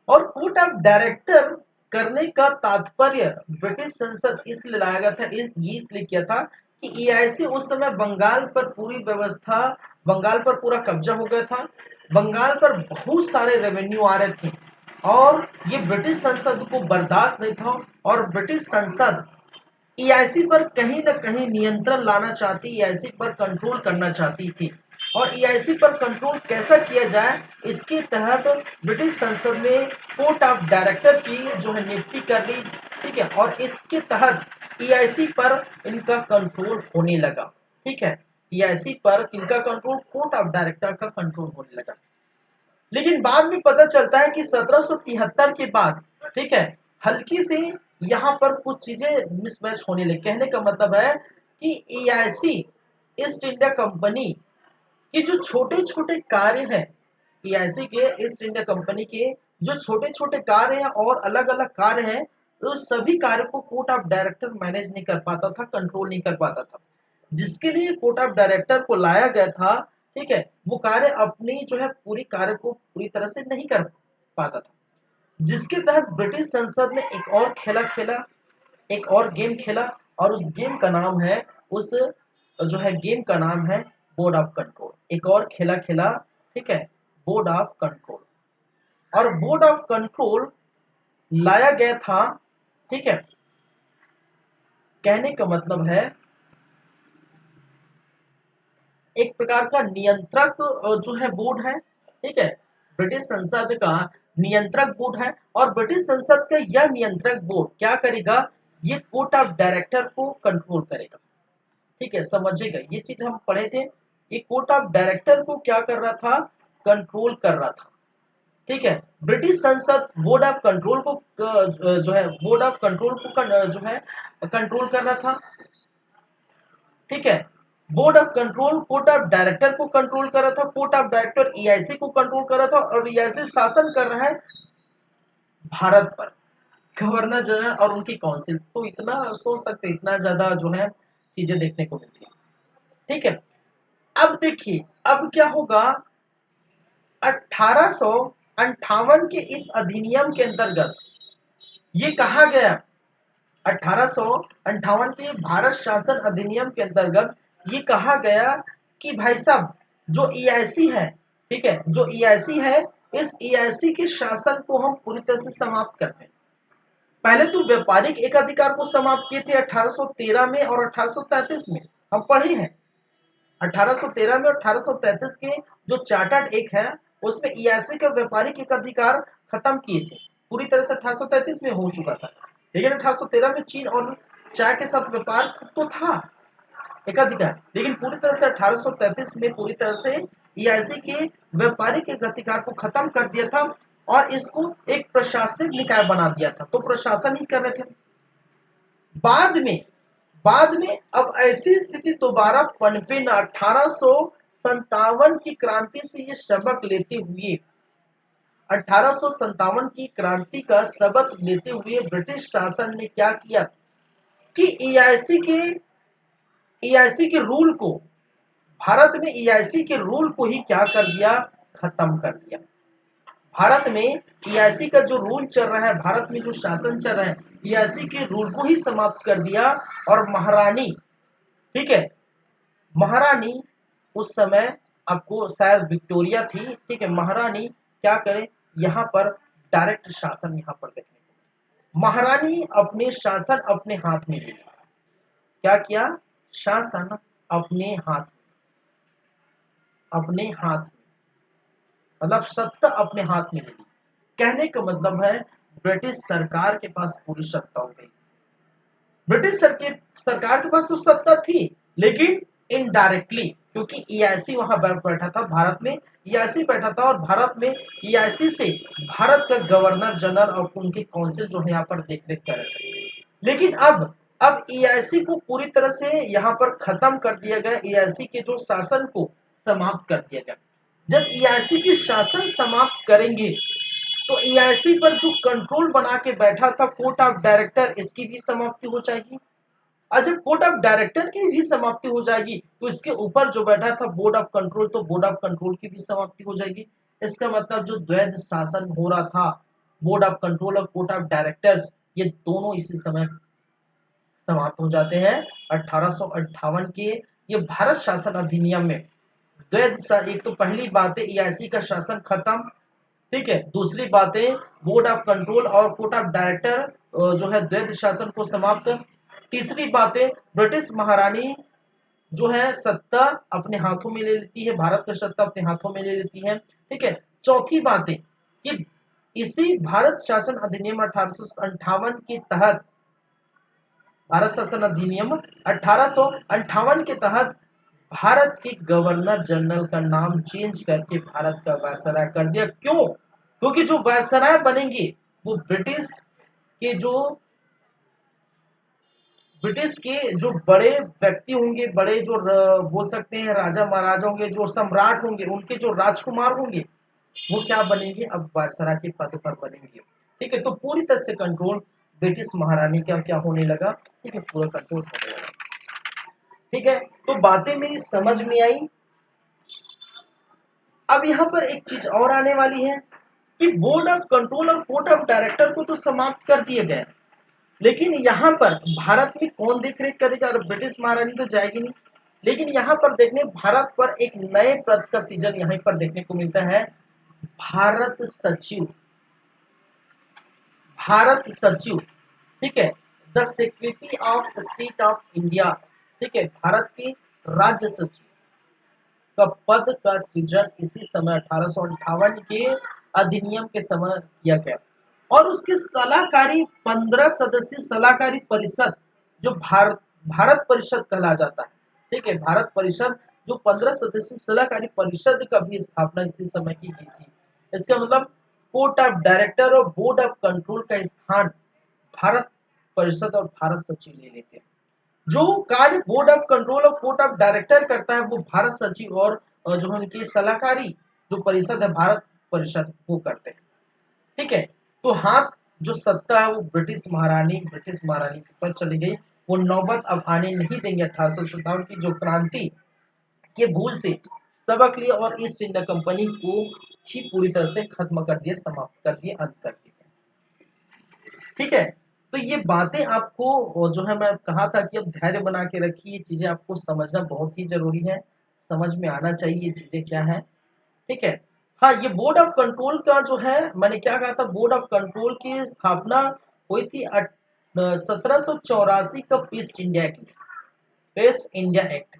और कोर्ट ऑफ डायरेक्टर करने का तात्पर्य ब्रिटिश संसद इसलिए लाया गया था, ये इसलिए किया था कि ईआईसी उस समय बंगाल पर पूरी व्यवस्था, बंगाल पर पूरा कब्जा हो गया था, बंगाल पर बहुत सारे रेवेन्यू आ रहे थे और ये ब्रिटिश संसद को बर्दाश्त नहीं था, और ब्रिटिश संसद ईआईसी पर कहीं न कहीं नियंत्रण लाना चाहती, ईआईसी पर कंट्रोल करना चाहती थी। और ईआईसी पर कंट्रोल कैसा किया जाए, इसके तहत ब्रिटिश संसद ने कोर्ट ऑफ डायरेक्टर की जो है नियुक्ति कर ली। ठीक है, और इसके तहत ईआईसी पर इनका कंट्रोल होने लगा। ठीक है, ईआईसी पर इनका कंट्रोल, कोर्ट ऑफ डायरेक्टर का कंट्रोल होने लगा। लेकिन बाद में पता चलता है कि 1773 के बाद, ठीक है, हल्की सी यहाँ पर कुछ चीजें मिसमैच होने लगी। कहने का मतलब है कि ईआईसी, ईस्ट इंडिया कंपनी की जो छोटे छोटे कार्य हैं, ईआईसी के, ईस्ट इंडिया कंपनी के जो छोटे छोटे कार्य हैं और अलग अलग कार्य हैं, तो सभी कार्य को कोर्ट ऑफ डायरेक्टर मैनेज नहीं कर पाता था, कंट्रोल नहीं कर पाता था, जिसके लिए कोर्ट ऑफ डायरेक्टर को लाया गया था। ठीक है, वो कार्य अपनी जो है पूरी कार्य को पूरी तरह से नहीं कर पाता था, जिसके तहत ब्रिटिश संसद ने एक और खेला खेला, एक और गेम खेला, और उस गेम का नाम है, उस जो है गेम का नाम है बोर्ड ऑफ कंट्रोल। एक और खेला खेला, ठीक है, बोर्ड ऑफ कंट्रोल। और बोर्ड ऑफ कंट्रोल लाया गया था। ठीक है, कहने का मतलब है एक प्रकार का नियंत्रक जो है बोर्ड है। ठीक है, ब्रिटिश संसद का नियंत्रक बोर्ड है, और ब्रिटिश संसद का यह नियंत्रक बोर्ड क्या करेगा? ये कोर्ट ऑफ डायरेक्टर को कंट्रोल करेगा। ठीक है, समझिएगा, ये चीज हम पढ़े थे। ये कोर्ट ऑफ डायरेक्टर को क्या कर रहा था? कंट्रोल कर रहा था। ठीक है, ब्रिटिश संसद बोर्ड ऑफ कंट्रोल को जो है बोर्ड ऑफ कंट्रोल को जो है कंट्रोल कर रहा था। ठीक है, board of control court of director को कंट्रोल कर रहा था, कोर्ट ऑफ डायरेक्टर ईआईसी को कंट्रोल कर रहा था, और ईआईसी शासन कर रहा है भारत पर, गवर्नर जनरल और उनकी काउंसिल। तो इतना सोच सकते, इतना ज्यादा जो है चीजें देखने को मिलती है। ठीक है, अब देखिए अब क्या होगा। 1858 के इस अधिनियम के अंतर्गत ये कहा गया, 1858 के भारत शासन अधिनियम के अंतर्गत ये कहा गया कि भाई साहब जो ईआईसी है, ठीक है, जो ईआईसी है, इस ईआईसी के शासन को हम पूरी तरह से समाप्त करते हैं। पहले तो व्यापारिक एकाधिकार को समाप्त किए थे 1813 में और 1833 में, हम पढ़े हैं। 1813 में 1833 के जो चार्टर्ड एक है उसमें ईआईसी का व्यापारिक एकाधिकार खत्म किए थे, पूरी तरह से 1833 में हो चुका था। लेकिन 1813 में चीन और चाय के साथ व्यापार तो था एकाधिकार, लेकिन पूरी तरह से 1833 में पूरी तरह से ईआईसी के व्यापारिक एकाधिकार को खत्म कर दिया था और इसको एक प्रशासनिक निकाय बना दिया था, तो प्रशासन ही कर रहे थे। बाद में अब ऐसी स्थिति दोबारा पनपे ना 1857 की क्रांति से ये सबक लेते हुए 1857 की क्रांति का सबक लेते हुए ब्रिटिश शासन ने क्या किया कि ईआईसी के रूल को, भारत में ईआईसी के रूल को ही क्या कर दिया, खत्म कर दिया। भारत में ईआईसी का जो रूल चल रहा है, भारत में जो शासन चल रहा है, ईआईसी के रूल को ही समाप्त कर दिया। और महारानी, ठीक है, महारानी उस समय आपको शायद विक्टोरिया थी, ठीक है, महारानी क्या करे, यहाँ पर डायरेक्ट शासन यहाँ पर देखने को, महारानी अपने शासन अपने हाथ में ले लिया। क्या किया, शासन अपने हाथ में, मतलब सत्ता अपने हाथ में ले ली। कहने का मतलब है ब्रिटिश सरकार के पास पूरी सत्ता हो गई। ब्रिटिश सरकार के पास तो सत्ता थी, लेकिन इनडायरेक्टली, क्योंकि ईआईसी वहां बैठा था, भारत में ईआईसी बैठा था, और भारत में ईआईसी से भारत का गवर्नर जनरल और उनके काउंसिल जो है यहाँ पर देखरेख कर रहे थे। लेकिन अब ईआईसी को पूरी तरह से यहाँ पर खत्म कर दिया गया, ईआईसी के जो शासन को समाप्त कर दिया गया। जब ईआईसी की शासन समाप्त करेंगे तो ईआईसी पर जो कंट्रोल बना के बैठा था कोर्ट ऑफ डायरेक्टर, इसकी भी समाप्ति हो जाएगी। और जब कोर्ट ऑफ डायरेक्टर की भी समाप्ति हो जाएगी तो इसके ऊपर जो बैठा था बोर्ड ऑफ कंट्रोल, तो बोर्ड ऑफ कंट्रोल की भी समाप्ति हो जाएगी। इसका मतलब जो द्वैध शासन हो रहा था, बोर्ड ऑफ कंट्रोल और कोर्ट ऑफ डायरेक्टर्स, ये दोनों इसी समय समाप्त हो जाते हैं 1858 के ये भारत शासन अधिनियम में। एक तो पहली बात है ईआईसी का शासन खत्म, ठीक है, दूसरी बात है बोर्ड ऑफ कंट्रोल और कोर्ट ऑफ डायरेक्टर जो है द्वैध शासन को समाप्त, तीसरी बात है ब्रिटिश महारानी जो है सत्ता अपने हाथों में ले लेती है, भारत का सत्ता अपने हाथों में ले लेती है, ठीक है। चौथी बात है कि इसी भारत शासन अधिनियम 1858 के तहत, भारत शासन अधिनियम 1858 के तहत भारत के गवर्नर जनरल का नाम चेंज करके भारत का वायसराय कर दिया। क्यों? क्योंकि जो वायसराय बनेंगे वो ब्रिटिश के जो बड़े व्यक्ति होंगे, बड़े जो बोल सकते हैं राजा महाराजा होंगे, जो सम्राट होंगे, उनके जो राजकुमार होंगे, वो क्या बनेंगे, अब वायसराय के पद पर बनेंगे, ठीक है। तो पूरी तरह से कंट्रोल ब्रिटिश महारानी का क्या होने लगा, ठीक है, पूरा कंट्रोल होने लगा, ठीक है। तो बातें मेरी समझ में आई। अब यहाँ पर एक चीज और आने वाली है कि बोर्ड ऑफ कंट्रोल और कोर्ट ऑफ डायरेक्टर को तो समाप्त कर दिए गए, लेकिन यहाँ पर भारत में कौन देख रेख करेगा, और ब्रिटिश महारानी तो जाएगी नहीं। लेकिन यहाँ पर देखने भारत पर एक नए पद का सीजन यहाँ पर देखने को मिलता है, भारत सचिव, ठीक है, the secretary of state of India, ठीक है, भारत के राज्य सचिव का पद का सृजन इसी समय 1858 के अधिनियम के समय किया गया। और उसकी सलाहकारी 15 सदस्यीय सलाहकारी परिषद जो भारत परिषद कहा जाता है, ठीक है, भारत परिषद जो 15 सदस्यीय सलाहकारी परिषद का भी स्थापना इसी समय की गई थी। इसका मतलब कोर्ट ऑफ डायरेक्टर और बोर्ड ऑफ कंट्रोल का स्थान भारत परिषद और भारत सचिव ले लेते हैं। जो कार्य बोर्ड ऑफ कंट्रोल और कोर्ट ऑफ डायरेक्टर करता है वो भारत सचिव और जो उनकी सलाहकारी जो परिषद है भारत परिषद वो करते हैं, ठीक है। तो हाथ जो सत्ता है वो ब्रिटिश महारानी के ऊपर चली गई। वो नौबत अब आने नहीं देंगे 1857 की जो क्रांति के भूल से सबक लिए और ईस्ट इंडिया कंपनी को ही पूरी तरह से खत्म कर दिया, समाप्त कर दिया, अंत कर दिया, ठीक है। तो ये बातें आपको जो है मैं कहा था कि अब धैर्य बना के रखिए, ये चीजें आपको समझना बहुत ही जरूरी है, समझ में आना चाहिए ये चीजें क्या है, ठीक है। हाँ, ये बोर्ड ऑफ कंट्रोल का जो है मैंने क्या कहा था, बोर्ड ऑफ कंट्रोल की स्थापना हुई थी 1784 का पीस इंडिया एक्ट,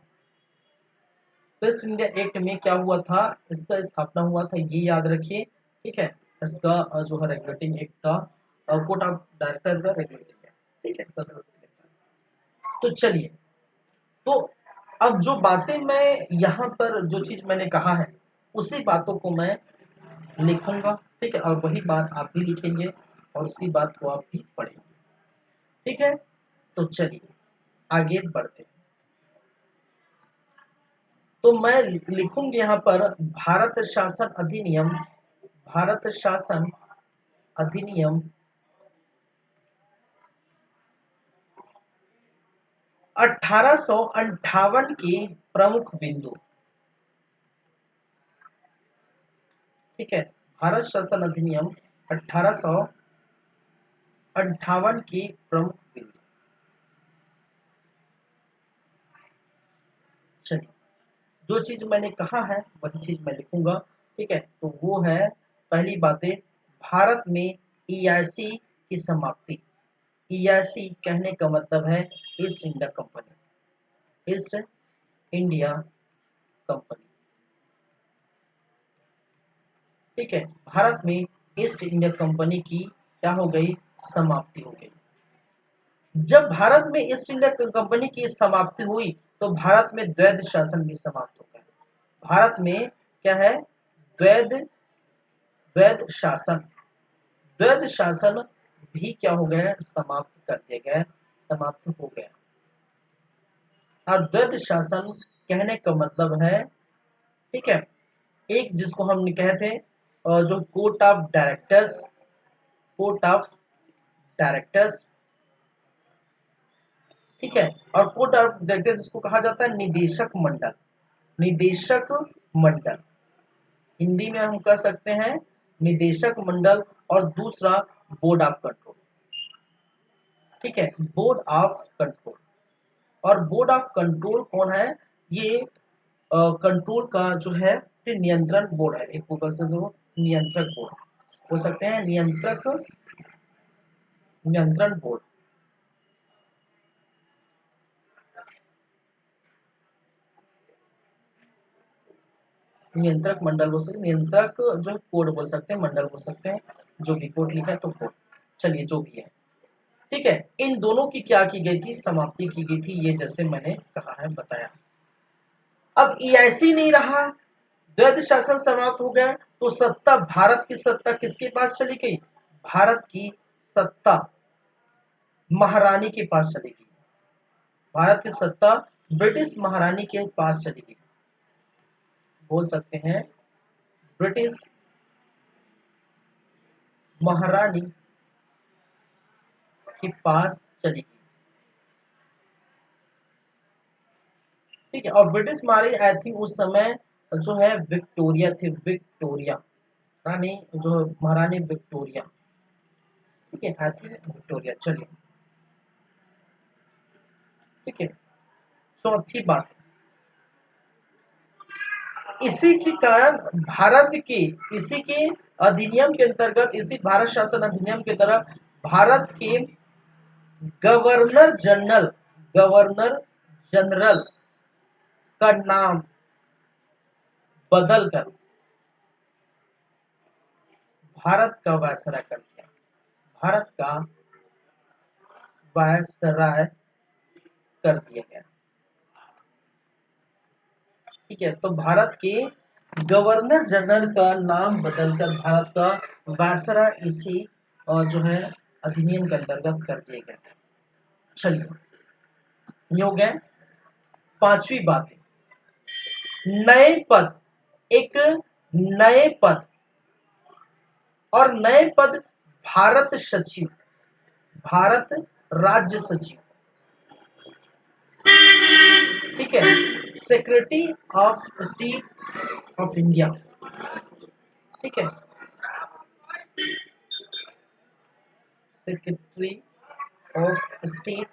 तो ईस्ट इंडिया एक्ट में क्या हुआ था, इसका स्थापना हुआ था, ये याद रखिए। ठीक है, इसका जो है रेगुलेटिंग एक्ट का कोड ऑफ डायरेक्टर का रेगुलेटिंग है। ठीक है, 17 तो चलिए, तो अब जो बातें मैं यहाँ पर जो चीज मैंने कहा है उसी बातों को मैं लिखूंगा। ठीक है, और वही बात आप भी लिखेंगे और उसी बात को आप भी पढ़ेंगे। ठीक है, तो चलिए आगे बढ़ते हैं। तो मैं लिखूंगी यहाँ पर भारत शासन अधिनियम, भारत शासन अधिनियम 1858 के प्रमुख बिंदु। ठीक है, भारत शासन अधिनियम 1858 के प्रमुख बिंदु। चलिए, जो चीज मैंने कहा है वही चीज मैं लिखूंगा। ठीक है, तो वो है पहली बातें, भारत में ईआईसी की समाप्ति। ईआईसी कहने का मतलब है east India company, east India company. ठीक है, भारत में ईस्ट इंडिया कंपनी की क्या हो गई, समाप्ति हो गई। जब भारत में ईस्ट इंडिया कंपनी की समाप्ति हुई तो भारत में द्वैध शासन भी समाप्त हो गया। भारत में क्या है, द्वैध द्वैध शासन, द्वैध शासन भी क्या हो गया, समाप्त कर दिया गया, समाप्त हो गया। और द्वैध शासन कहने का मतलब है, ठीक है, एक जिसको हम कहते हैं जो court of directors, court of directors. ठीक है, और कोर्ट ऑफ डायरेक्टर्स जिसको कहा जाता है निदेशक मंडल, निदेशक मंडल, हिंदी में हम कह सकते हैं निदेशक मंडल। और दूसरा बोर्ड ऑफ कंट्रोल। ठीक है, बोर्ड ऑफ कंट्रोल। और बोर्ड ऑफ कंट्रोल कौन है, ये कंट्रोल का जो है नियंत्रण बोर्ड है, एक प्रकार से जो नियंत्रक बोर्ड हो सकते हैं, नियंत्रक नियंत्रण बोर्ड। नियंत्रक मंडल बोल सकते हैं, नियंत्रक जो कोड बोल सकते हैं, मंडल बोल सकते हैं, जो भी कोड लिखा है तो कोड। चलिए जो भी है, ठीक है, इन दोनों की क्या की गई थी, समाप्ति की गई थी, ये जैसे मैंने कहा है बताया। अब ईआईसी नहीं रहा, द्वैध शासन समाप्त हो गया, तो सत्ता, भारत की सत्ता किसके पास चली गई, भारत की सत्ता महारानी के पास चली गई, भारत की सत्ता ब्रिटिश महारानी के पास चली गई, बोल सकते हैं ब्रिटिश महारानी के पास चली गई। ठीक है, और ब्रिटिश महारानी आई थिंक उस समय जो है विक्टोरिया थी, विक्टोरिया रानी, जो महारानी विक्टोरिया। ठीक है, आई थिंक विक्टोरिया। चलिए, ठीक है, चौथी बात, इसी के कारण भारत के, इसी के अधिनियम के अंतर्गत, इसी भारत शासन अधिनियम के तहत भारत के गवर्नर जनरल, गवर्नर जनरल का नाम बदलकर भारत का वायसराय कर दिया, भारत का वायसराय कर दिया गया। ठीक है, तो भारत के गवर्नर जनरल का नाम बदलकर भारत का वायसराय इसी और जो है अधिनियम के अंतर्गत कर दिया गया था। चलिए, ये हो गया। पांचवी बात, नए पद, एक नए पद, और नए पद भारत सचिव, भारत राज्य सचिव। ठीक है, secretary of state of India. ठीक है, secretary of state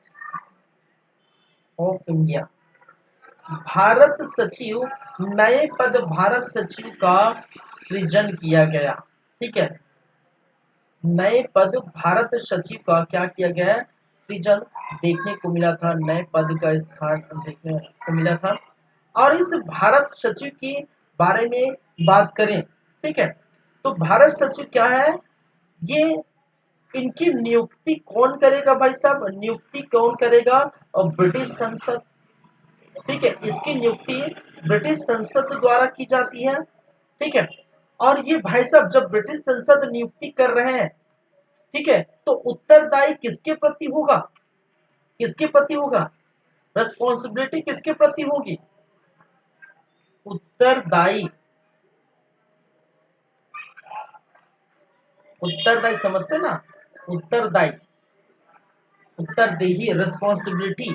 of India, Bharat सचिव, नए पद भारत सचिव का सृजन किया गया। ठीक है, नए पद भारत सचिव का क्या किया गया है, सृजन देखने को मिला था, नए पद का स्थान देखने को मिला था। और इस भारत सचिव के बारे में बात करें, ठीक है, तो भारत सचिव क्या है, ये इनकी नियुक्ति कौन करेगा भाई साहब, नियुक्ति कौन करेगा, और ब्रिटिश संसद, ठीक है, इसकी नियुक्ति ब्रिटिश संसद द्वारा की जाती है, ठीक है। और ये भाई साहब जब ब्रिटिश संसद नियुक्ति कर रहे हैं, ठीक है, तो उत्तरदायी किसके प्रति होगा, किसके प्रति होगा, रेस्पॉन्सिबिलिटी किसके प्रति होगी, उत्तरदायी, उत्तरदायी समझते ना, उत्तरदायी, उत्तरदेही, रिस्पॉन्सिबिलिटी,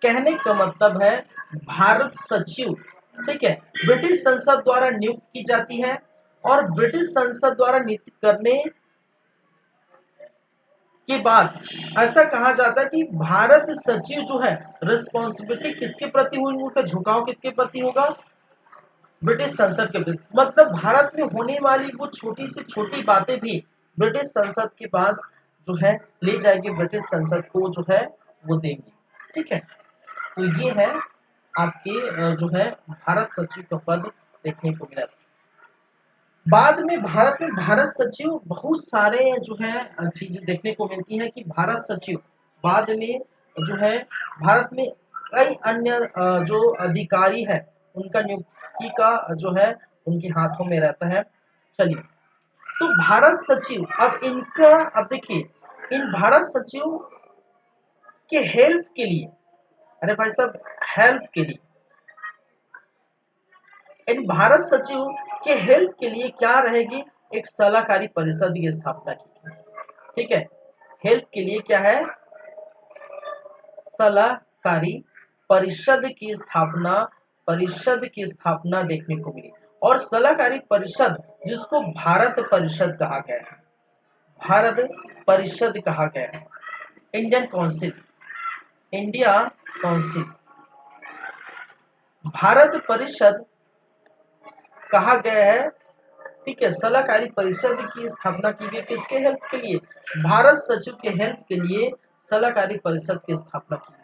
कहने का मतलब है भारत सचिव, ठीक है, ब्रिटिश संसद द्वारा नियुक्त की जाती है, और ब्रिटिश संसद द्वारा नियुक्त करने के बाद ऐसा कहा जाता है कि भारत सचिव जो है रिस्पॉन्सिबिलिटी किसके प्रति होगी, उनका झुकाव किसके प्रति होगा, ब्रिटिश संसद के प्रति। मतलब भारत में होने वाली वो छोटी से छोटी बातें भी ब्रिटिश संसद के पास जो है ले जाएगी, ब्रिटिश संसद को जो है वो देंगी, ठीक है। तो ये है आपके जो है भारत सचिव का पद देखने को मिला। बाद में भारत में भारत सचिव बहुत सारे जो है चीजें देखने को मिलती है कि भारत सचिव बाद में जो है भारत में कई अन्य जो अधिकारी है उनका नियुक्ति का जो है उनके हाथों में रहता है। चलिए, तो भारत सचिव अब इनका, अब देखिए इन भारत सचिव के हेल्प के लिए, अरे भाई साहब हेल्प के लिए, इन भारत सचिव के हेल्प के लिए क्या रहेगी, एक सलाहकारी परिषद की स्थापना की, ठीक है। हेल्प के लिए क्या है, सलाहकारी परिषद की स्थापना देखने को मिली। और सलाहकारी परिषद जिसको भारत परिषद कहा गया है, भारत परिषद कहा गया है, Indian council, India council, Bharat परिषद कहा गया है, ठीक है। सलाहकारी परिषद की स्थापना की गई किसके हेल्प के लिए, भारत सचिव के हेल्प के लिए सलाहकारी परिषद की स्थापना की गई।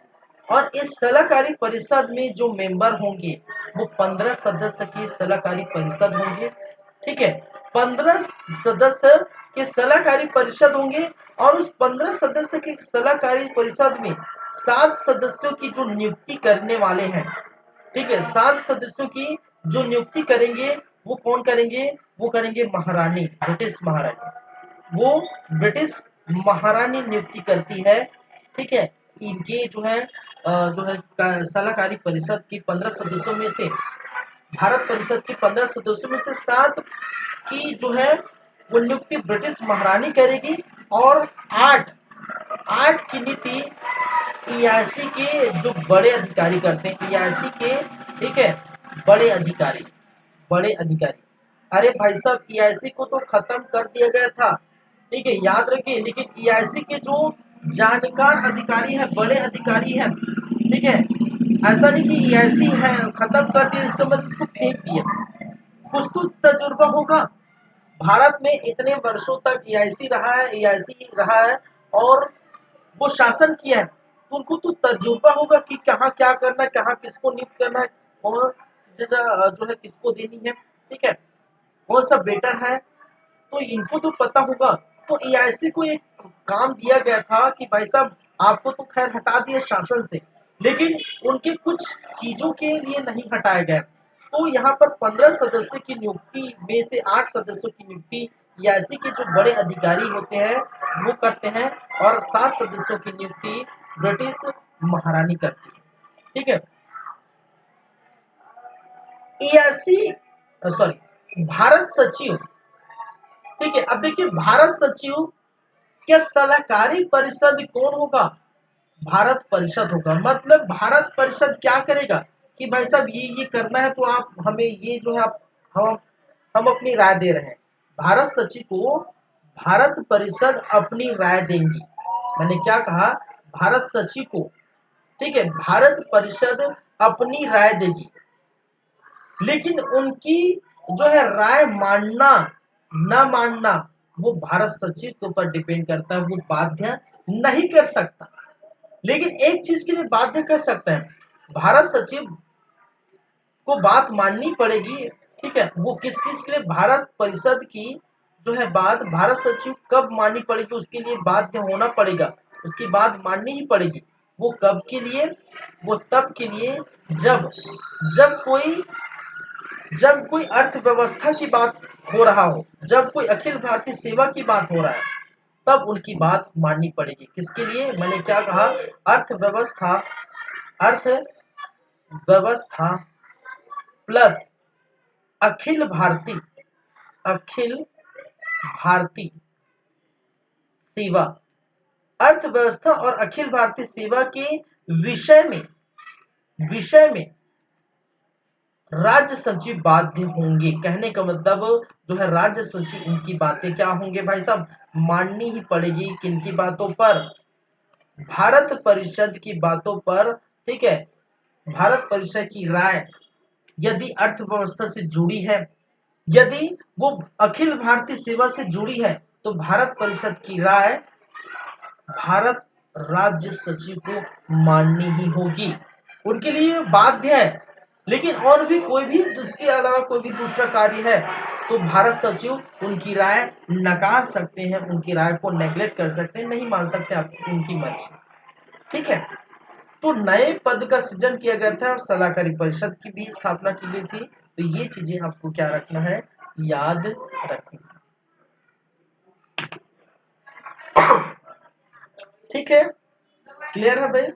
और इस सलाहकारी परिषद में जो मेंबर होंगे वो 15 सदस्य की सलाहकारी परिषद होंगे, ठीक है। 15 सदस्य के सलाहकारी परिषद होंगे, और उस 15 सदस्य की सलाहकारी परिषद में 7 सदस्यों की जो नियुक्ति करने वाले हैं, ठीक है, 7 सदस्यों की जो नियुक्ति करेंगे वो कौन करेंगे, वो करेंगे महारानी, ब्रिटिश महारानी, वो ब्रिटिश महारानी नियुक्ति करती है, ठीक है। इनके जो है सलाहकारी परिषद की 15 सदस्यों में से, भारत परिषद के 15 सदस्यों में से 7 की जो है वो नियुक्ति ब्रिटिश महारानी करेगी, और 8 की नीति EIC के जो बड़े अधिकारी करते हैं, EIC के, ठीक है, बड़े अधिकारी, बड़े अधिकारी। अरे भाई साहब EIC को तो खत्म कर दिया गया था, ठीक है, याद रखिए, लेकिन EIC के जो जानकार अधिकारी है, बड़े अधिकारी हैं, ठीक है, ऐसा नहीं कि EIC है खत्म कर दिया इसका मतलब इसको फेंक दिया, कुछ तो तजुर्बा होगा। भारत में इतने वर्षों तक EIC रहा है और वो शासन किया है, तो उनको तो तजुर्बा होगा कि कहाँ क्या करना है, कहाँ किसको नियुक्त करना है, कौन सी जगह जो है किसको देनी है, ठीक है, कौन सा बेटर है, तो इनको तो पता होगा। तो EIC को एक काम दिया गया था कि भाई साहब आपको तो खैर हटा दिया शासन से, लेकिन उनके कुछ चीजों के लिए नहीं हटाया गया। तो यहाँ पर 15 सदस्य की नियुक्ति में से 8 सदस्यों की नियुक्ति EIC के जो बड़े अधिकारी होते हैं वो करते हैं, और 7 सदस्यों की नियुक्ति ब्रिटिश महारानी करती है, ठीक है। EIC सॉरी भारत सचिव, ठीक है। अब देखिए भारत सचिव क्या सलाहकारी परिषद कौन होगा, भारत परिषद होगा। मतलब भारत परिषद क्या करेगा कि भाई साहब ये करना है तो आप हमें ये जो है आप हम अपनी राय दे रहे हैं, भारत सचिव को भारत परिषद अपनी राय देंगी। मैंने क्या कहा, भारत सचिव को, ठीक है, भारत परिषद अपनी राय देगी, लेकिन उनकी जो है राय मानना न मानना वो भारत सचिव के ऊपर डिपेंड करता है, वो बाध्य नहीं कर सकता। लेकिन एक चीज के लिए बाध्य कर सकता है, भारत सचिव को बात माननी पड़ेगी। ठीक है, वो किस किस के लिए, भारत परिषद की जो है बात भारत सचिव कब माननी पड़ेगी, उसके लिए बाध्य होना पड़ेगा, उसकी बात माननी ही पड़ेगी। वो कब के लिए, वो तब के लिए जब जब कोई जब कोई अर्थव्यवस्था की बात हो रहा हो, जब कोई अखिल भारतीय सेवा की बात हो रहा है, तब उनकी बात माननी पड़ेगी। किसके लिए, मैंने क्या कहा, अर्थव्यवस्था, अर्थव्यवस्था प्लस अखिल भारतीय, अखिल भारतीय सेवा, अर्थव्यवस्था और अखिल भारतीय सेवा के विषय में राज्य सचिव बाध्य होंगे। कहने का मतलब जो है राज्य सचिव, उनकी बातें क्या होंगे भाई साहब, माननी ही पड़ेगी। किनकी बातों पर, भारत परिषद की बातों पर। ठीक है, भारत परिषद की राय यदि अर्थव्यवस्था से जुड़ी है, यदि वो अखिल भारतीय सेवा से जुड़ी है, तो भारत परिषद की राय भारत राज्य सचिव को माननी ही होगी, उनके लिए बाध्य है। लेकिन और भी कोई भी इसके अलावा कोई भी दूसरा कार्य है तो भारत सचिव उनकी राय नकार सकते हैं, उनकी राय को नेग्लेक्ट कर सकते हैं, नहीं मान सकते, आपकी उनकी मर्जी। ठीक है, तो नए पद का सृजन किया गया था, सलाहकारी परिषद की भी स्थापना की गई थी। तो ये चीजें आपको क्या रखना है, याद रखना। ठीक है, क्लियर है भाई।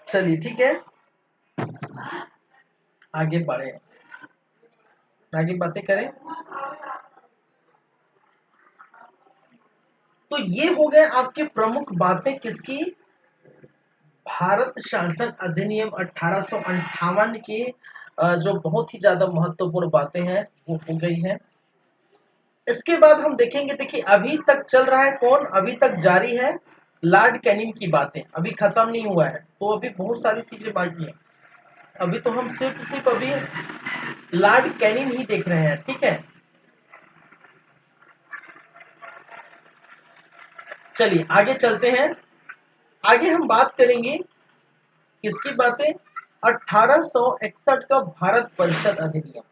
चलिए ठीक है, आगे बढ़े, आगे बातें करें। तो ये हो गए आपके प्रमुख बातें किसकी, भारत शासन अधिनियम 1858 के जो बहुत ही ज्यादा महत्वपूर्ण बातें हैं वो हो गई हैं। इसके बाद हम देखेंगे, देखिए अभी तक चल रहा है कौन, अभी तक जारी है लॉर्ड कैनिंग की बातें, अभी खत्म नहीं हुआ है, तो अभी बहुत सारी चीजें बाकी हैं। अभी तो हम सिर्फ अभी लॉर्ड कैनिंग ही देख रहे हैं। ठीक है, चलिए आगे चलते हैं। आगे हम बात करेंगे किसकी बातें, 1861 का भारत परिषद अधिनियम।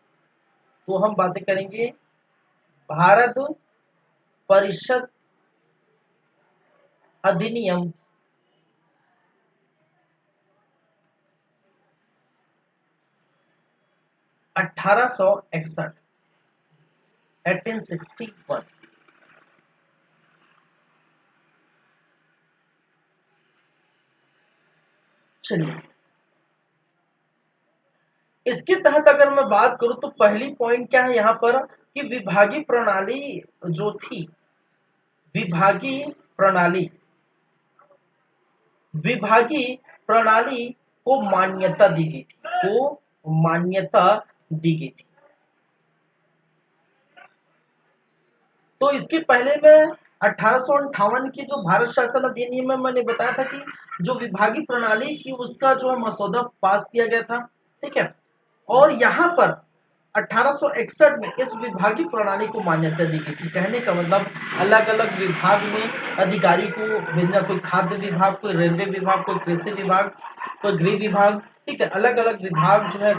तो हम बातें करेंगे भारत परिषद अधिनियम 1861, 1861। चलिए, इसके तहत अगर मैं बात करूं तो पहली पॉइंट क्या है यहाँ पर, कि विभागीय प्रणाली जो थी, विभागीय प्रणाली, विभागीय प्रणाली को मान्यता दी गई थी, को मान्यता दी गई थी। तो इसके पहले में 1858 की जो भारत शासन अधिनियम में मैंने बताया था कि जो विभागीय प्रणाली की उसका जो है मसौदा पास किया गया था। ठीक है, और यहाँ पर 1861 में इस विभागीय प्रणाली को मान्यता दी गई थी। कहने का मतलब अलग अलग विभाग में अधिकारी को भेजना, कोई खाद्य विभाग, कोई रेलवे विभाग, कोई कृषि विभाग, कोई गृह विभाग। ठीक है, अलग अलग विभाग जो है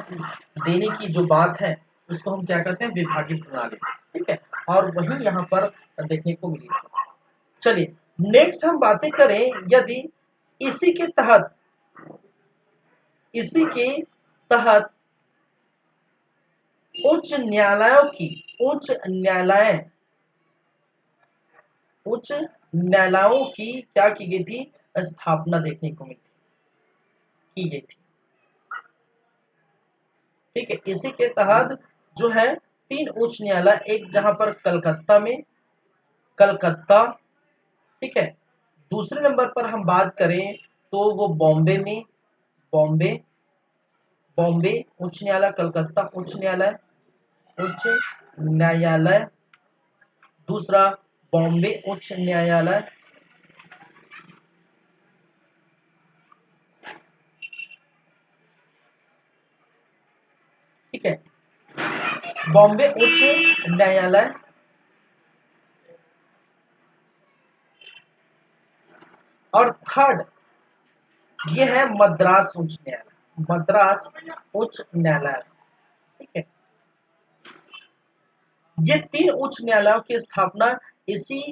देने की जो बात है उसको हम क्या कहते हैं, विभागीय प्रणाली। ठीक है, और वही यहाँ पर देखने को मिली थी। चलिए नेक्स्ट हम बातें करें, यदि इसी के तहत, इसी के तहत उच्च न्यायालयों की, उच्च न्यायालय, उच्च न्यायालयों की क्या की गई थी, स्थापना देखने को मिली, की गई थी। ठीक है, इसी के तहत जो है 3 उच्च न्यायालय, एक जहां पर कलकत्ता में, कलकत्ता, ठीक है, दूसरे नंबर पर हम बात करें तो वो बॉम्बे में, बॉम्बे, बॉम्बे उच्च न्यायालय, कलकत्ता उच्च न्यायालय, उच्च न्यायालय, दूसरा बॉम्बे उच्च न्यायालय, ठीक है, बॉम्बे उच्च न्यायालय, और थर्ड ये है मद्रास उच्च न्यायालय, मद्रास उच्च न्यायालय। ठीक है, ये 3 उच्च न्यायालयों की स्थापना इसी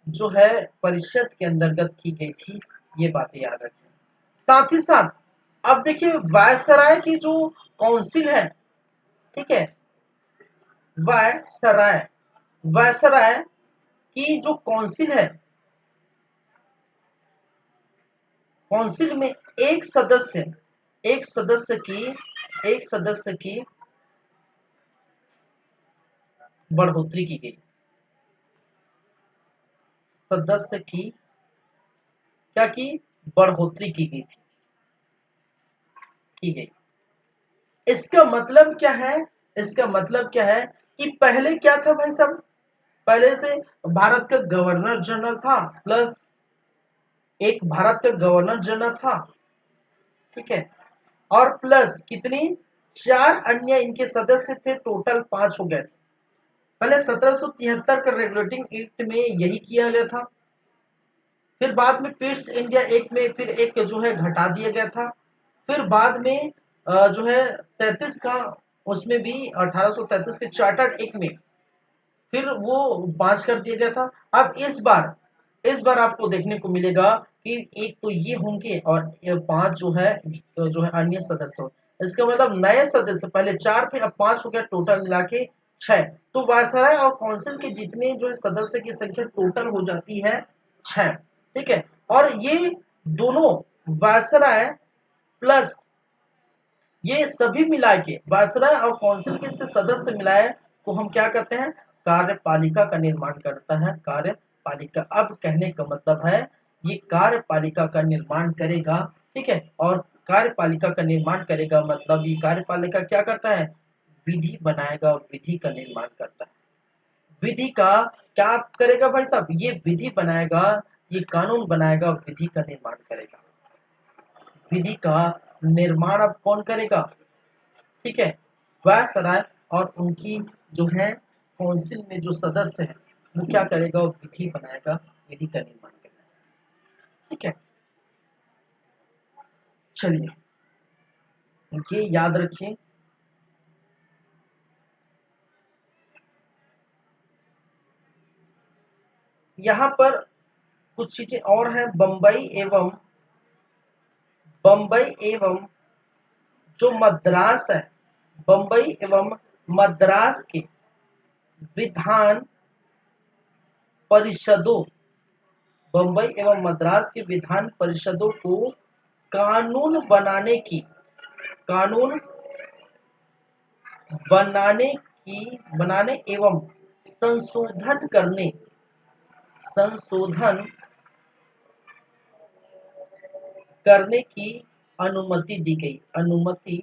जो है परिषद के अंतर्गत की गई थी, ये बातें याद रखें। साथ ही साथ अब देखिए वायसराय की जो काउंसिल है, ठीक है, वायसराय वायसराय की जो काउंसिल है, काउंसिल में एक सदस्य की बढ़ोतरी की गई, सदस्य की क्या की बढ़ोतरी की गई थी, की गई। इसका मतलब क्या है, इसका मतलब क्या है कि पहले क्या था भाई साहब, पहले से भारत का गवर्नर जनरल था, प्लस एक भारत का गवर्नर जनरल था, ठीक है, और प्लस कितनी 4 अन्य इनके सदस्य थे, टोटल 5 हो गए थे। पहले 1773 का रेगुलेटिंग एक्ट में यही किया गया था, फिर बाद में पीट्स इंडिया एक्ट में फिर एक जो है घटा दिया गया था, फिर बाद में जो है 33 का, उसमें भी 1833 के चार्टर्ड एक्ट में फिर वो 5 कर दिया गया था। अब इस बार आपको देखने को मिलेगा कि एक तो ये होंगे और 5 जो है अन्य सदस्य होंगे। इसका मतलब नए सदस्य पहले 4 थे, अब 5 हो गया, टोटल मिला के 6। तो वायसराय और काउंसिल के जितने जो है सदस्य की संख्या टोटल हो जाती है 6। ठीक है, और ये दोनों वायसराय प्लस ये सभी मिला के वायसराय और काउंसिल के से सदस्य मिलाए को हम क्या कहते हैं, कार्यपालिका का निर्माण करता है, कार्यपालिका। अब कहने का मतलब है ये कार्यपालिका का निर्माण करेगा, ठीक है, और कार्यपालिका का निर्माण करेगा मतलब ये कार्यपालिका क्या करता है, विधि बनाएगा, विधि का निर्माण करता है। विधि का क्या करेगा भाई साहब, ये विधि बनाएगा, ये कानून बनाएगा, विधि का निर्माण करेगा। विधि का निर्माण अब कौन करेगा, ठीक है, वायसराय और उनकी जो है काउंसिल में जो सदस्य है वो क्या करेगा, वो विधि बनाएगा, विधि का निर्माण करेगा। ठीक है, चलिए ये याद रखिए। यहाँ पर कुछ चीजें और हैं, बंबई एवं जो मद्रास है, बंबई एवं मद्रास के विधान परिषदों, बंबई एवं मद्रास के विधान परिषदों को कानून बनाने की, कानून बनाने एवं संशोधन संशोधन करने की अनुमति दी गई, अनुमति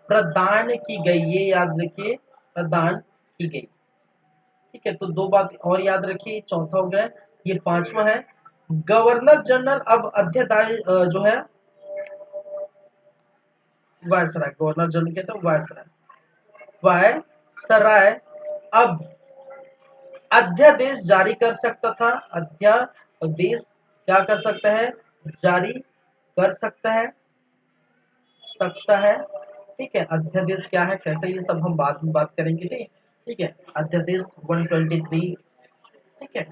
प्रदान की गई, ये याद रखिए, प्रदान की गई। ठीक है, तो 2 बात और याद रखिए, चौथा हो गया, ये 5वां है। गवर्नर जनरल अब अध्यक्ष जो है वायसराय, गवर्नर जनरल कहते हैं वायसराय, वायसराय अब अध्यादेश जारी कर सकता था, अध्यादेश क्या कर सकता है, जारी कर सकता है। ठीक है, अध्यादेश क्या है, कैसे, ये सब हम बाद में बात करेंगे। ठीक है, अध्यादेश 123, ठीक है,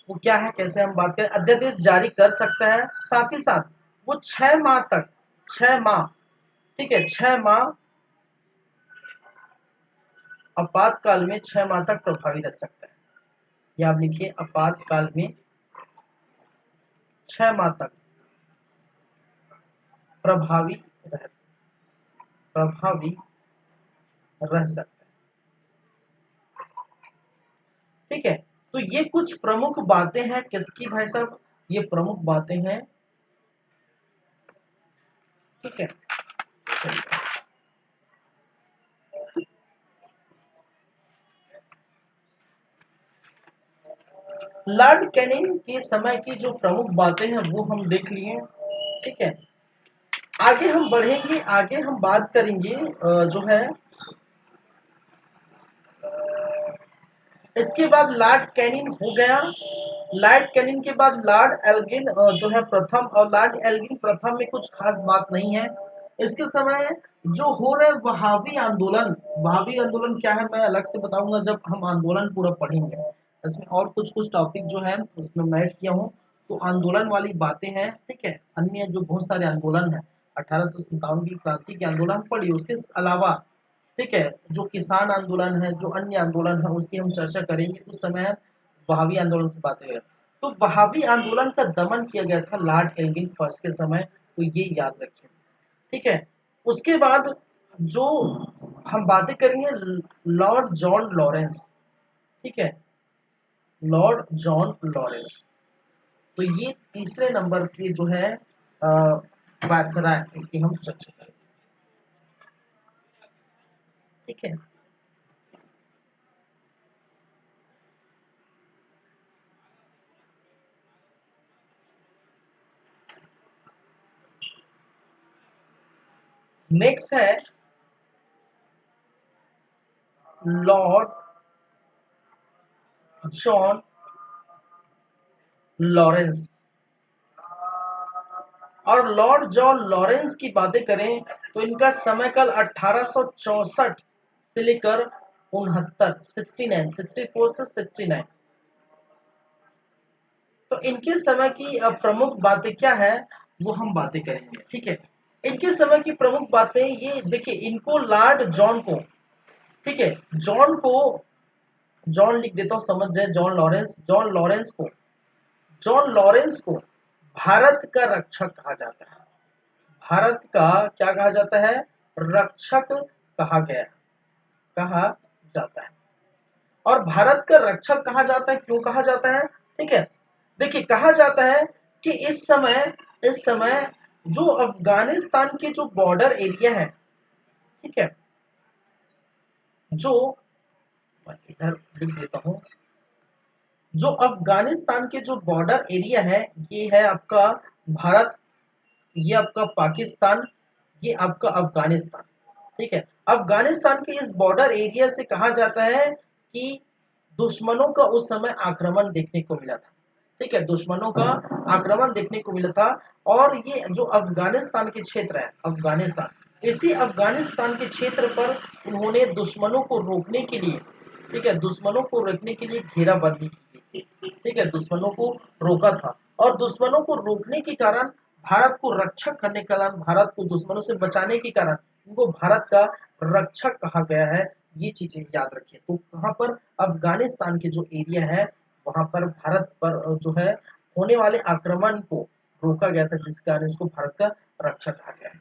वो क्या है, कैसे हम बात करें। अध्यादेश जारी कर सकता है, साथ ही साथ वो 6 माह तक, 6 माह, ठीक है, 6 माह आपातकाल में 6 माह तक प्रभावी रह सकता है। ये आप लिखिए, आपातकाल में 6 माह तक प्रभावी रह प्रभावी रह सकता है। ठीक है, तो ये कुछ प्रमुख बातें हैं किसकी भाई साहब, ये प्रमुख बातें हैं। ठीक है, लॉर्ड कैनिंग के समय की जो प्रमुख बातें हैं वो हम देख लिए। ठीक है, आगे हम बढ़ेंगे, आगे हम बात करेंगे जो है इसके बाद लॉर्ड कैनिंग हो गया। लॉर्ड कैनिंग के बाद लॉर्ड एल्गिन जो है प्रथम, और लॉर्ड एल्गिन प्रथम में कुछ खास बात नहीं है। इसके समय जो हो रहे वहाबी आंदोलन, वहाबी आंदोलन क्या है मैं अलग से बताऊंगा जब हम आंदोलन पूरा पढ़ेंगे। इसमें और कुछ कुछ टॉपिक जो है उसमें मैं ऐड किया हूँ, तो आंदोलन वाली बातें हैं, ठीक है। अन्य जो बहुत सारे आंदोलन है, 1857 की क्रांति के आंदोलन पढ़िए, उसके अलावा ठीक है जो किसान आंदोलन है, जो अन्य आंदोलन है उसकी हम चर्चा करेंगे। उस समय वहाबी आंदोलन की बात है, तो वहाबी आंदोलन का दमन किया गया था लॉर्ड एल्गिन फर्स्ट के समय, तो ये याद रखिए, ठीक है। उसके बाद जो हम बातें करेंगे लॉर्ड जॉन लॉरेंस, ठीक है, लॉर्ड जॉन लॉरेंस, तो ये तीसरे नंबर के जो है वायसराय, इसकी हम चर्चा करेंगे, ठीक है। नेक्स्ट है लॉर्ड जॉन लॉरेंस। और लॉर्ड जॉन लॉरेंस की बातें करें तो इनका समय काल 1864 से लेकर 69, 69, 64 से 69, तो इनके समय की प्रमुख बातें क्या है वो हम बातें करेंगे, ठीक है। इनके समय की प्रमुख बातें ये देखिए, इनको लॉर्ड जॉन को, ठीक है, जॉन को, जॉन लिख देता हूं समझ जाए, जॉन लॉरेंस, जॉन लॉरेंस को, जॉन लॉरेंस को भारत का रक्षक कहा जाता है। भारत का क्या कहा जाता है, रक्षक कहा गया, कहा जाता है। और भारत का रक्षक कहा जाता है, क्यों कहा जाता है, ठीक है। देखिए कहा जाता है कि इस समय जो अफगानिस्तान के जो बॉर्डर एरिया है, ठीक है, जो मैं इधर लिख देता हूं, जो अफगानिस्तान के जो बॉर्डर एरिया है, ये है आपका भारत, ये आपका पाकिस्तान, ये आपका अफगानिस्तान, ठीक है। अफगानिस्तान के इस बॉर्डर एरिया से कहा जाता है कि दुश्मनों का उस समय आक्रमण देखने को मिला था, ठीक है, दुश्मनों का आक्रमण देखने को मिला था। और ये जो अफगानिस्तान के क्षेत्र है, अफगानिस्तान, इसी अफगानिस्तान के क्षेत्र पर उन्होंने दुश्मनों को रोकने के लिए, ठीक है, दुश्मनों को रोकने के लिए घेराबंदी की थी, ठीक है, दुश्मनों को रोका था। और दुश्मनों को रोकने के कारण, भारत को रक्षक करने के कारण, भारत को दुश्मनों से बचाने के कारण उनको भारत का रक्षक कहा गया है। ये चीजें याद रखिए। तो वहां पर अफगानिस्तान के जो एरिया है वहां पर भारत पर जो है होने वाले आक्रमण को रोका गया था, जिस कारण इसको भारत का रक्षक कहा गया है।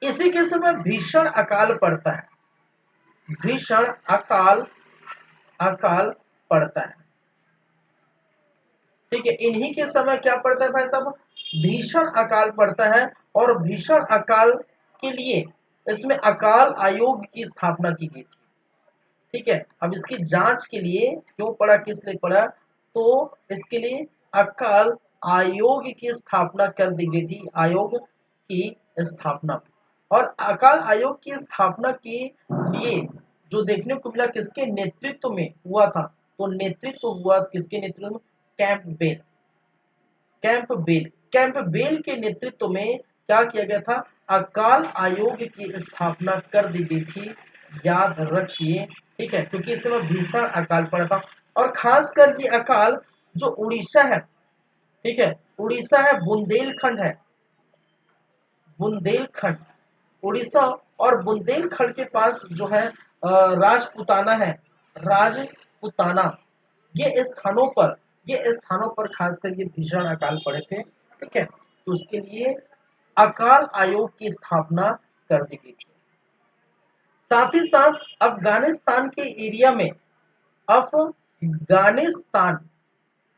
इसी के समय भीषण अकाल पड़ता है, भीषण अकाल, अकाल पड़ता है, ठीक है। इन्हीं के समय क्या पड़ता है भाई साहब, भीषण अकाल पड़ता है। और भीषण अकाल के लिए इसमें अकाल आयोग की स्थापना की गई थी, ठीक है। अब इसकी जांच के लिए क्यों पड़ा, किस लिए पड़ा, तो इसके लिए अकाल आयोग की स्थापना कर दी गई थी, आयोग की स्थापना। और अकाल आयोग की स्थापना के लिए जो देखने को मिला किसके नेतृत्व में हुआ था, तो नेतृत्व हुआ किसके नेतृत्व में, कैंपबेल, कैंपबेल, कैंपबेल के नेतृत्व में क्या किया गया था, अकाल आयोग की स्थापना कर दी गई थी, याद रखिए, ठीक है, क्योंकि इस समय भीषण अकाल पड़ा था। और खासकर ये अकाल जो उड़ीसा है, ठीक है, उड़ीसा है, बुंदेलखंड है, बुंदेलखंड, उड़ीसा और बुंदेलखंड के पास जो है राजपुताना है, राजपुताना, ये स्थानों पर खासकर ये भीषण अकाल पड़े थे, ठीक है। तो उसके लिए अकाल आयोग की स्थापना कर दी गई थी। साथ ही साथ अफगानिस्तान के एरिया में, अफगानिस्तान,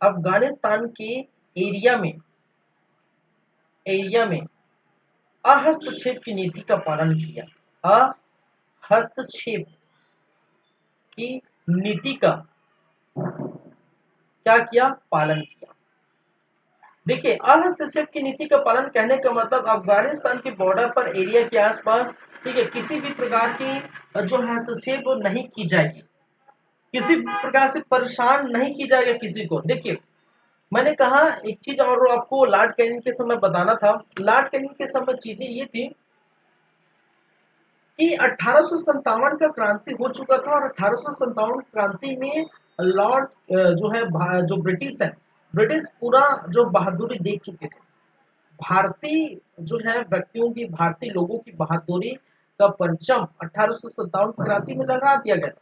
अफगानिस्तान के एरिया में, एरिया में अहस्तक्षेप की नीति का पालन किया, अहस्तक्षेप की नीति का क्या किया, पालन किया। देखिए, अहस्तक्षेप की नीति का पालन कहने का मतलब अफगानिस्तान के बॉर्डर पर एरिया के आसपास, ठीक है, किसी भी प्रकार की जो है हस्तक्षेप नहीं की जाएगी, किसी भी प्रकार से परेशान नहीं की जाएगा किसी को। देखिए, मैंने कहा एक चीज और आपको लॉर्ड कैनिंग के समय बताना था। लॉर्ड कैनिंग के समय चीजें ये थी कि 1857 का क्रांति हो चुका था, और 1857 क्रांति में लॉर्ड जो है जो ब्रिटिश है, ब्रिटिश पूरा जो बहादुरी देख चुके थे। भारतीय जो है व्यक्तियों की, भारतीय लोगों की बहादुरी का परचम 1857 क्रांति में लहरा दिया गया था।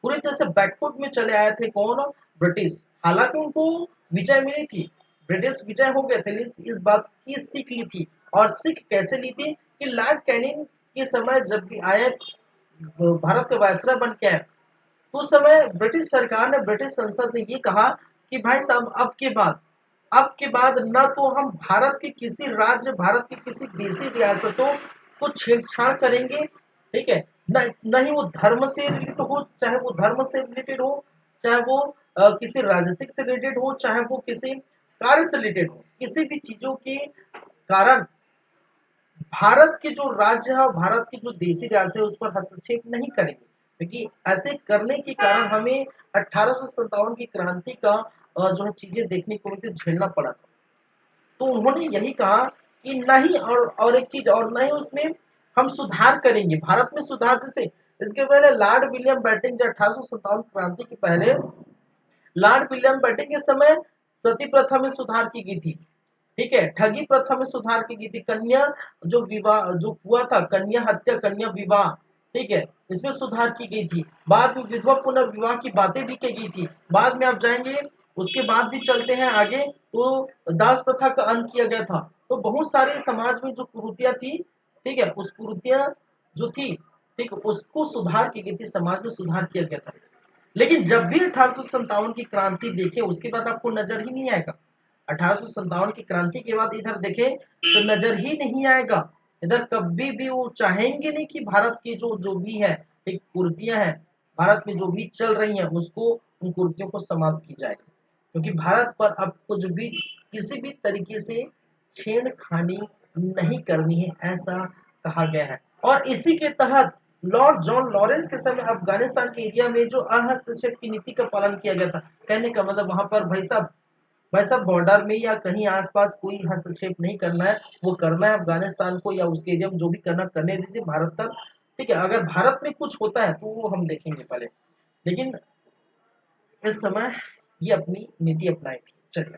पूरी तरह से बैकफुट में चले आए थे कौन? ब्रिटिश। हालांकि उनको विजय मिली थी, ब्रिटिश विजय हो गए थे, लेकिन इस बात की सीख ली थी। और सीख कैसे ली थी कि लॉर्ड कैनिंग के समय जब भी आए, भारत के वायसराय बन के आए, तो उस समय ब्रिटिश सरकार ने, ब्रिटिश संसद ने ये कहा कि भाई साहब अब के बाद न तो हम भारत के किसी राज्य, भारत की किसी देशी रियासतों को छेड़छाड़ करेंगे, ठीक है, न ही वो धर्म से रिलेटेड हो, चाहे वो धर्म से रिलेटेड हो, चाहे वो किसी राजनीतिक से रिलेटेड हो, चाहे वो किसी कार्य से रिलेटेड हो, किसी भी चीजों के कारण भारत के जो राज्य है, भारत की जो देशी रियासत है, उस पर हस्तक्षेप नहीं करेंगे, क्योंकि ऐसे करने के कारण हमें 1857 की क्रांति का जो है चीजें देखने को मिलती, झेलना पड़ा था। तो उन्होंने यही कहा कि नहीं, और एक चीज और नहीं, उसमें हम सुधार करेंगे, भारत में सुधार। जैसे इसके पहले लॉर्ड विलियम बेंटिंक, जो 1857 क्रांति के पहले लॉर्ड विलियम बेंटिंक के समय सती प्रथा में सुधार की गई थी, ठीक है, ठगी प्रथा में सुधार की गई थी, कन्या जो विवाह जो हुआ था, कन्या हत्या, कन्या विवाह, ठीक है, इसमें सुधार की गई थी। बाद में विधवा पुनर्विवाह की बातें भी की गई थी। बाद में आप जाएंगे, उसके बाद भी चलते हैं आगे, तो दास प्रथा का अंत किया गया था। तो बहुत सारे समाज में जो कुरीतियां थी, ठीक है, उस कुरीतियां जो थी, ठीक, उसको सुधार की गई थी, समाज में सुधार किया गया था। लेकिन जब भी 1857 की क्रांति देखें, उसके बाद आपको नजर ही नहीं आएगा। 1857 की क्रांति के बाद इधर देखें तो नजर ही नहीं आएगा। इधर कभी भी वो चाहेंगे नहीं कि भारत की जो जो भी है, एक कुर्तियां हैं, भारत में जो भी चल रही हैं, उसको, उन कुर्तियों को समाप्त की जाएगी, क्योंकि भारत पर अब कुछ भी, किसी भी तरीके से छेड़खानी नहीं करनी है, ऐसा कहा गया है। और इसी के तहत लॉर्ड जॉन लॉरेंस के समय अफगानिस्तान के एरिया में जो अहस्तक्षेप की नीति का पालन किया गया था, कहने का मतलब वहां पर भाई साहब बॉर्डर में या कहीं आसपास कोई हस्तक्षेप नहीं करना है, वो करना है अफगानिस्तान को या उसके एरिया में जो भी करना करने दीजिए भारत तक, ठीक है। अगर भारत में कुछ होता है तो वो हम देखेंगे पहले, लेकिन इस समय ये अपनी नीति अपनाई थी। चलिए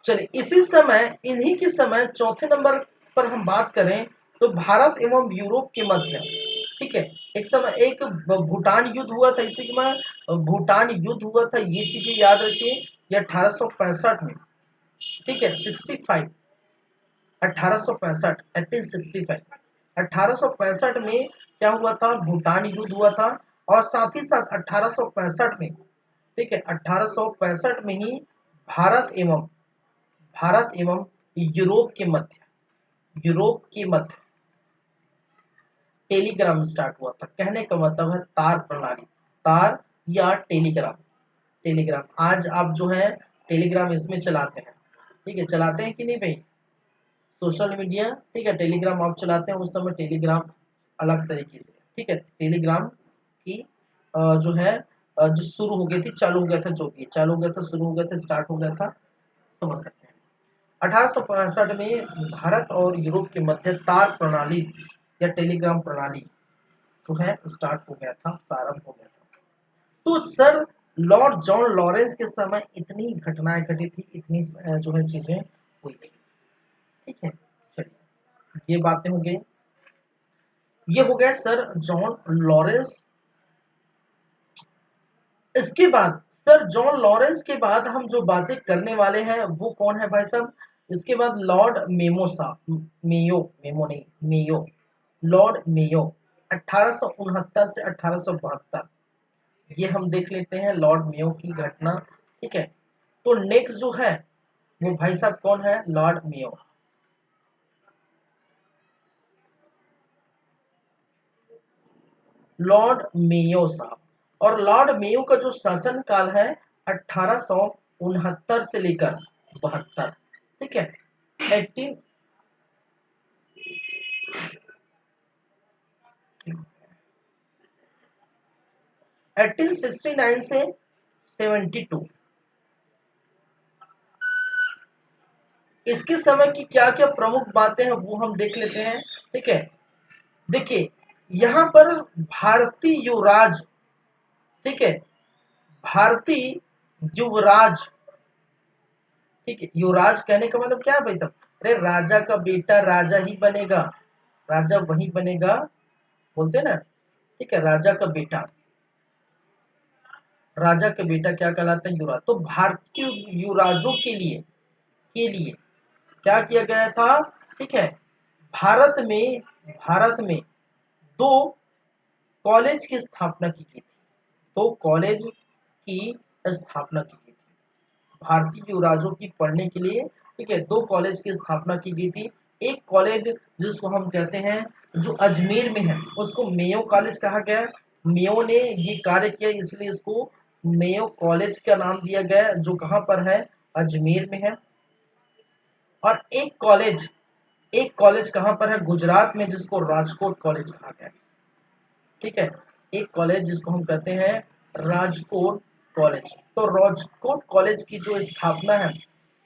चलिए इसी समय, इन्हीं के समय चौथे नंबर पर हम बात करें तो भारत एवं यूरोप के मध्य, ठीक है, एक समय एक भूटान युद्ध हुआ था। इसी में भूटान युद्ध हुआ था, ये चीजें याद रखिए। ये 1865 में, ठीक है, 65, 1865, 1865, 1865 में क्या हुआ था? भूटान युद्ध हुआ था। और साथ ही साथ 1865 में, ठीक है, 1865 में ही भारत एवं भारत एवं यूरोप के मध्य टेलीग्राम स्टार्ट हुआ था। कहने का मतलब है तार प्रणाली, तार या टेलीग्राम। टेलीग्राम आज आप जो है टेलीग्राम इसमें चलाते हैं, ठीक है, चलाते हैं कि नहीं भाई? सोशल मीडिया, ठीक है, टेलीग्राम आप चलाते हैं। उस समय टेलीग्राम अलग तरीके से, ठीक है, टेलीग्राम की जो है जो शुरू हो गई थी, चालू हो गया था, जो भी चालू हो गया था, शुरू हो गया था, स्टार्ट हो गया था, समझ सकते हैं। 1865 में भारत और यूरोप के मध्य तार प्रणाली या टेलीग्राम प्रणाली जो है स्टार्ट हो गया था, प्रारंभ हो गया था। तो सर लॉर्ड जॉन लॉरेंस के समय इतनी घटनाएं घटी थी, इतनी जो है चीजें हुई थी, ठीक है। चलिए ये बातें हो गई, ये हो गया सर जॉन लॉरेंस। इसके बाद सर जॉन लॉरेंस के बाद हम जो बातें करने वाले हैं वो कौन है भाई साहब? इसके बाद लॉर्ड मेमो साहब, मेयो, मेमो नहीं, मेयो, लॉर्ड मेयो, 1869 से 1872, ये हम देख लेते हैं लॉर्ड मेयो की घटना, ठीक है। तो नेक्स्ट जो है वो भाई साहब कौन है? Lord Mayo. लॉर्ड मेयो साहब, और लॉर्ड मेयो का जो शासन काल है 1800 69 से लेकर 72, ठीक है। 1869 से 72, इसके समय की क्या क्या प्रमुख बातें हैं वो हम देख लेते हैं, ठीक है। देखिए यहां पर भारतीय युवराज, ठीक है, भारतीय युवराज, ठीक है। युवराज कहने का मतलब क्या है भाई साहब, अरे राजा का बेटा राजा ही बनेगा, राजा वही बनेगा, बोलते ना, ठीक है। राजा का बेटा क्या कहलाता है, युवराज। तो भारतीय युवराजों के लिए क्या किया गया था, ठीक है। भारत में दो कॉलेज की स्थापना की गई थी, दो कॉलेज की स्थापना की गई थी भारतीय युवराजों की पढ़ने के लिए, ठीक है। दो कॉलेज की स्थापना की गई थी। एक कॉलेज जिसको हम कहते हैं, जो अजमेर में है, उसको मेयो कॉलेज कहा गया। मेयो ने ये कार्य किया, इसलिए इसको मेयो कॉलेज का नाम दिया गया, जो कहाँ पर है, अजमेर में है। और एक कॉलेज कहाँ पर है, गुजरात में, जिसको राजकोट कॉलेज कहा गया, ठीक है। एक कॉलेज जिसको हम कहते हैं राजकोट कॉलेज। तो राजकोट कॉलेज की जो स्थापना है,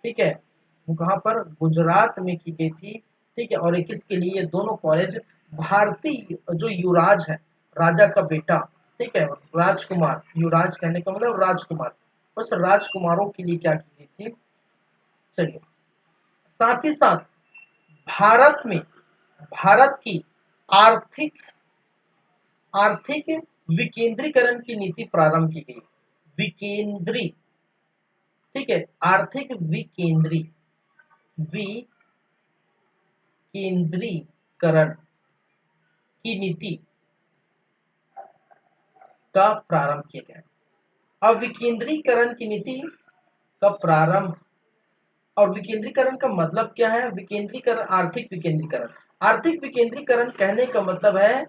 ठीक है, वो कहाँ पर, गुजरात में की गई थी, ठीक है। और किसके लिए, ये दोनों कॉलेज भारतीय जो युवराज है, राजा का बेटा, ठीक है, राजकुमार, युवराज कहने का मतलब राजकुमार, उस राजकुमारों के लिए क्या की गई थी। चलिए, साथ ही साथ भारत में भारत की आर्थिक आर्थिक विकेंद्रीकरण की नीति प्रारंभ की गई। विकेंद्री, ठीक है, आर्थिक विकेंद्रीकरण की नीति का प्रारंभ किया गया। अब विकेंद्रीकरण की नीति का प्रारंभ, और विकेंद्रीकरण का मतलब क्या है, विकेंद्रीकरण, आर्थिक विकेंद्रीकरण कहने का मतलब है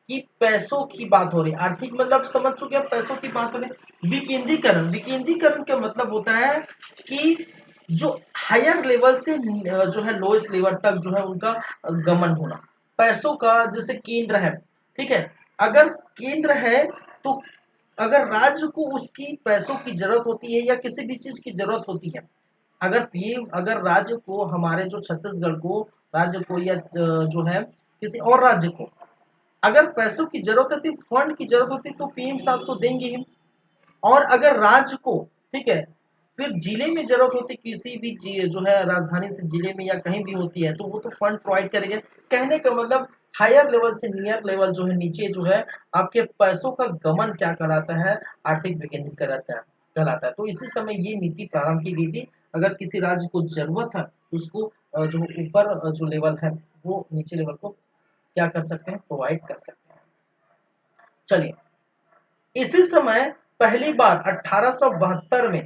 कि पैसों की बात हो रही है। आर्थिक मतलब समझ चुके हैं, पैसों की बात हो रही। विकेंद्रीकरण का मतलब होता है कि जो हायर लेवल से जो है लोएस्ट लेवल तक जो है उनका गमन होना, पैसों का जैसे केंद्र है, ठीक है। अगर केंद्र है तो अगर राज्य को उसकी पैसों की जरूरत होती है या किसी भी चीज की जरूरत होती है, अगर राज्य को, हमारे जो छत्तीसगढ़ को, राज्य को, या जो है किसी और राज्य को अगर पैसों की जरूरत होती, फंड की जरूरत होती, तो पीएम साहब तो देंगे ही। और अगर राज्य को, ठीक है, फिर जिले में जरूरत होती, किसी भी जो है राजधानी से जिले में या कहीं भी होती है, तो वो तो फंड प्रोवाइड करेंगे। कहने का मतलब हायर लेवल से नियर लेवल जो है, नीचे जो है आपके पैसों का गमन क्या कहलाता है, आर्थिक विकेंद्रीकरण कहलाता है। तो इसी समय ये नीति प्रारंभ की गई थी। अगर किसी राज्य को जरूरत है, उसको जो ऊपर जो लेवल है, वो नीचे लेवल को क्या कर सकते हैं, प्रोवाइड कर सकते हैं। चलिए, इसी समय पहली बार 1872 में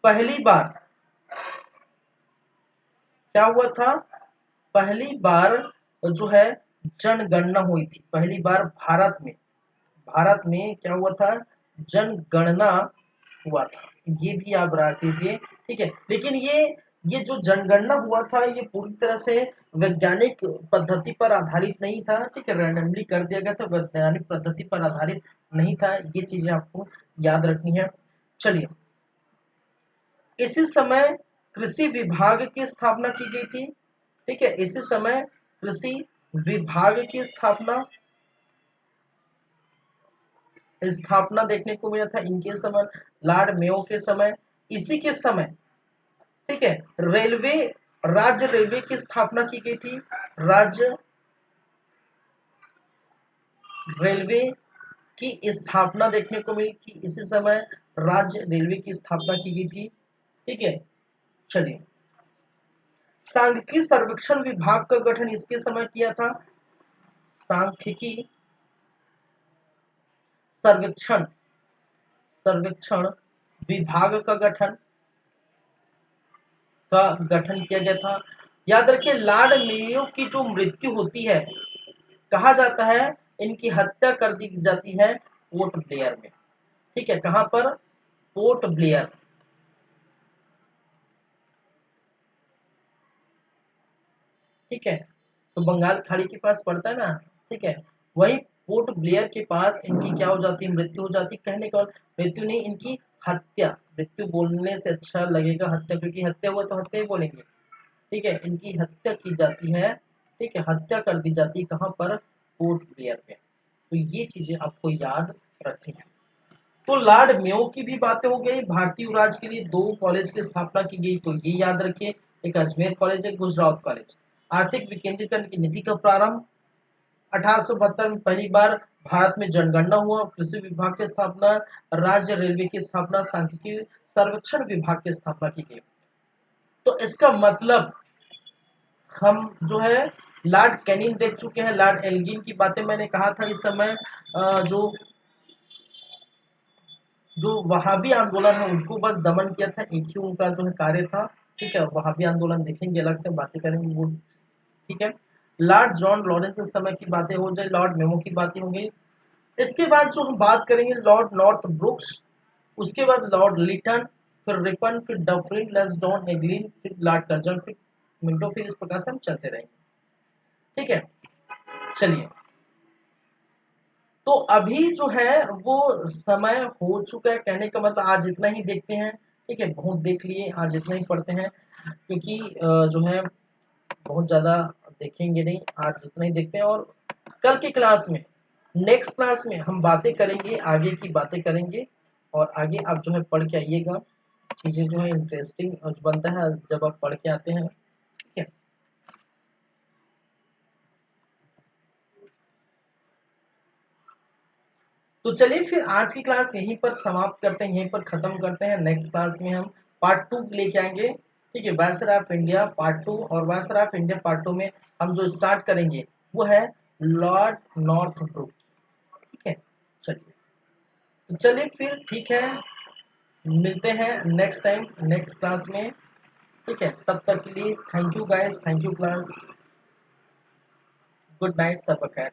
पहली बार क्या हुआ था, पहली बार जो है जनगणना हुई थी। पहली बार भारत में क्या हुआ था, जनगणना हुआ था। ये भी आप रख दीजिए, ठीक है। लेकिन ये जो जनगणना हुआ था, ये पूरी तरह से वैज्ञानिक पद्धति पर आधारित नहीं था, ठीक है, रैंडमली कर दिया गया था, वैज्ञानिक पद्धति पर आधारित नहीं था। ये चीजें आपको याद रखनी है। चलिए, इसी समय कृषि विभाग की स्थापना की गई थी, ठीक है। इसी समय कृषि विभाग की स्थापना स्थापना देखने को मिला था इनके समय, लॉर्ड मेयो के समय। इसी के समय, ठीक है, राज्य रेलवे की स्थापना की गई थी। राज्य रेलवे की स्थापना देखने को मिली थी इसी समय, राज्य रेलवे की स्थापना की गई थी, ठीक है। चलिए, सांख्यिकी सर्वेक्षण विभाग का गठन इसके समय किया था। सांख्यिकी सर्वेक्षण सर्वेक्षण विभाग का गठन किया गया था। याद रखिए, लॉर्ड मेयो की जो मृत्यु होती है, कहा जाता है इनकी हत्या कर दी जाती है पोर्ट ब्लेयर में, ठीक है। कहां पर, पोर्ट ब्लेयर, ठीक है, तो बंगाल खाड़ी के पास पड़ता है ना, ठीक है, वही पोर्ट ब्लेयर के पास इनकी क्या हो जाती है, मृत्यु हो जाती है। कहने का मृत्यु नहीं, इनकी हत्या, मृत्यु बोलने से अच्छा लगेगा हत्या, क्योंकि हत्या हुआ तो हत्या ही बोलेंगे, ठीक है, इनकी हत्या की जाती है, ठीक है, हत्या कर दी जाती है कहाँ पर, पोर्ट ब्लेयर पे। तो ये चीजें आपको याद रखनी है। तो लॉर्ड मेयो की भी बातें हो गई, भारतीय राज्य के लिए 2 कॉलेज की स्थापना की गई, तो ये याद रखिए, एक अजमेर कॉलेज, एक गुजरात कॉलेज। आर्थिक विकेंद्रीकरण की नीति का प्रारंभ, 1872 में पहली बार भारत में जनगणना हुआ, कृषि विभाग की स्थापना, राज्य रेलवे की स्थापना, सांख्यिकी सर्वेक्षण विभाग की स्थापना की गई। तो इसका मतलब हम जो है लॉर्ड कैनिंग देख चुके हैं, लॉर्ड एल्गिन की बातें मैंने कहा था इस समय, जो जो वहाबी आंदोलन है उनको बस दमन किया था, एक ही उनका जो है कार्य था, ठीक है, वहाबी आंदोलन देखेंगे, अलग से बातें करेंगे वो, ठीक है। लॉर्ड जॉन लॉरेंस के समय की बातें हो जाए, लॉर्ड मेमो की बातें हो गई। इसके बाद जो हम बात करेंगे लॉर्ड नॉर्थ ब्रुक्स, उसके बाद लॉर्ड लिटन, फिर रिपन, फिर डफरिन, लेस्डॉन, एग्लिन, फिर लॉर्ड कर्जन, फिर मिंटो, फिर इस प्रकार से हम चलते रहेंगे, ठीक है। चलिए, तो अभी जो है वो समय हो चुका है, कहने का मतलब आज इतना ही देखते हैं, ठीक है, बहुत देख लिए, आज इतना ही पढ़ते हैं, क्योंकि जो है बहुत ज़्यादा देखेंगे नहीं, आज इतना ही देखते हैं। और कल की क्लास में, नेक्स्ट क्लास में हम बातें करेंगे, आगे की बातें करेंगे, और आगे आप जो है पढ़ के आइएगा, चीज़ें जो है इंटरेस्टिंग बनता है जब आप पढ़ के आते हैं, ठीक है। तो चलिए फिर आज की क्लास यहीं पर समाप्त करते हैं, यहीं पर खत्म करते हैं। नेक्स्ट क्लास में हम पार्ट 2 लेके आएंगे, ठीक है, वायसराय ऑफ इंडिया पार्ट 2, और वायसराय ऑफ इंडिया पार्ट 2 में हम जो स्टार्ट करेंगे वो है लॉर्ड नॉर्थ ब्रुक, ठीक है। चलिए, तो चलिए फिर ठीक है, मिलते हैं नेक्स्ट टाइम नेक्स्ट क्लास में, ठीक है, तब तक के लिए thank you guys, thank you class, good night, सब खैर।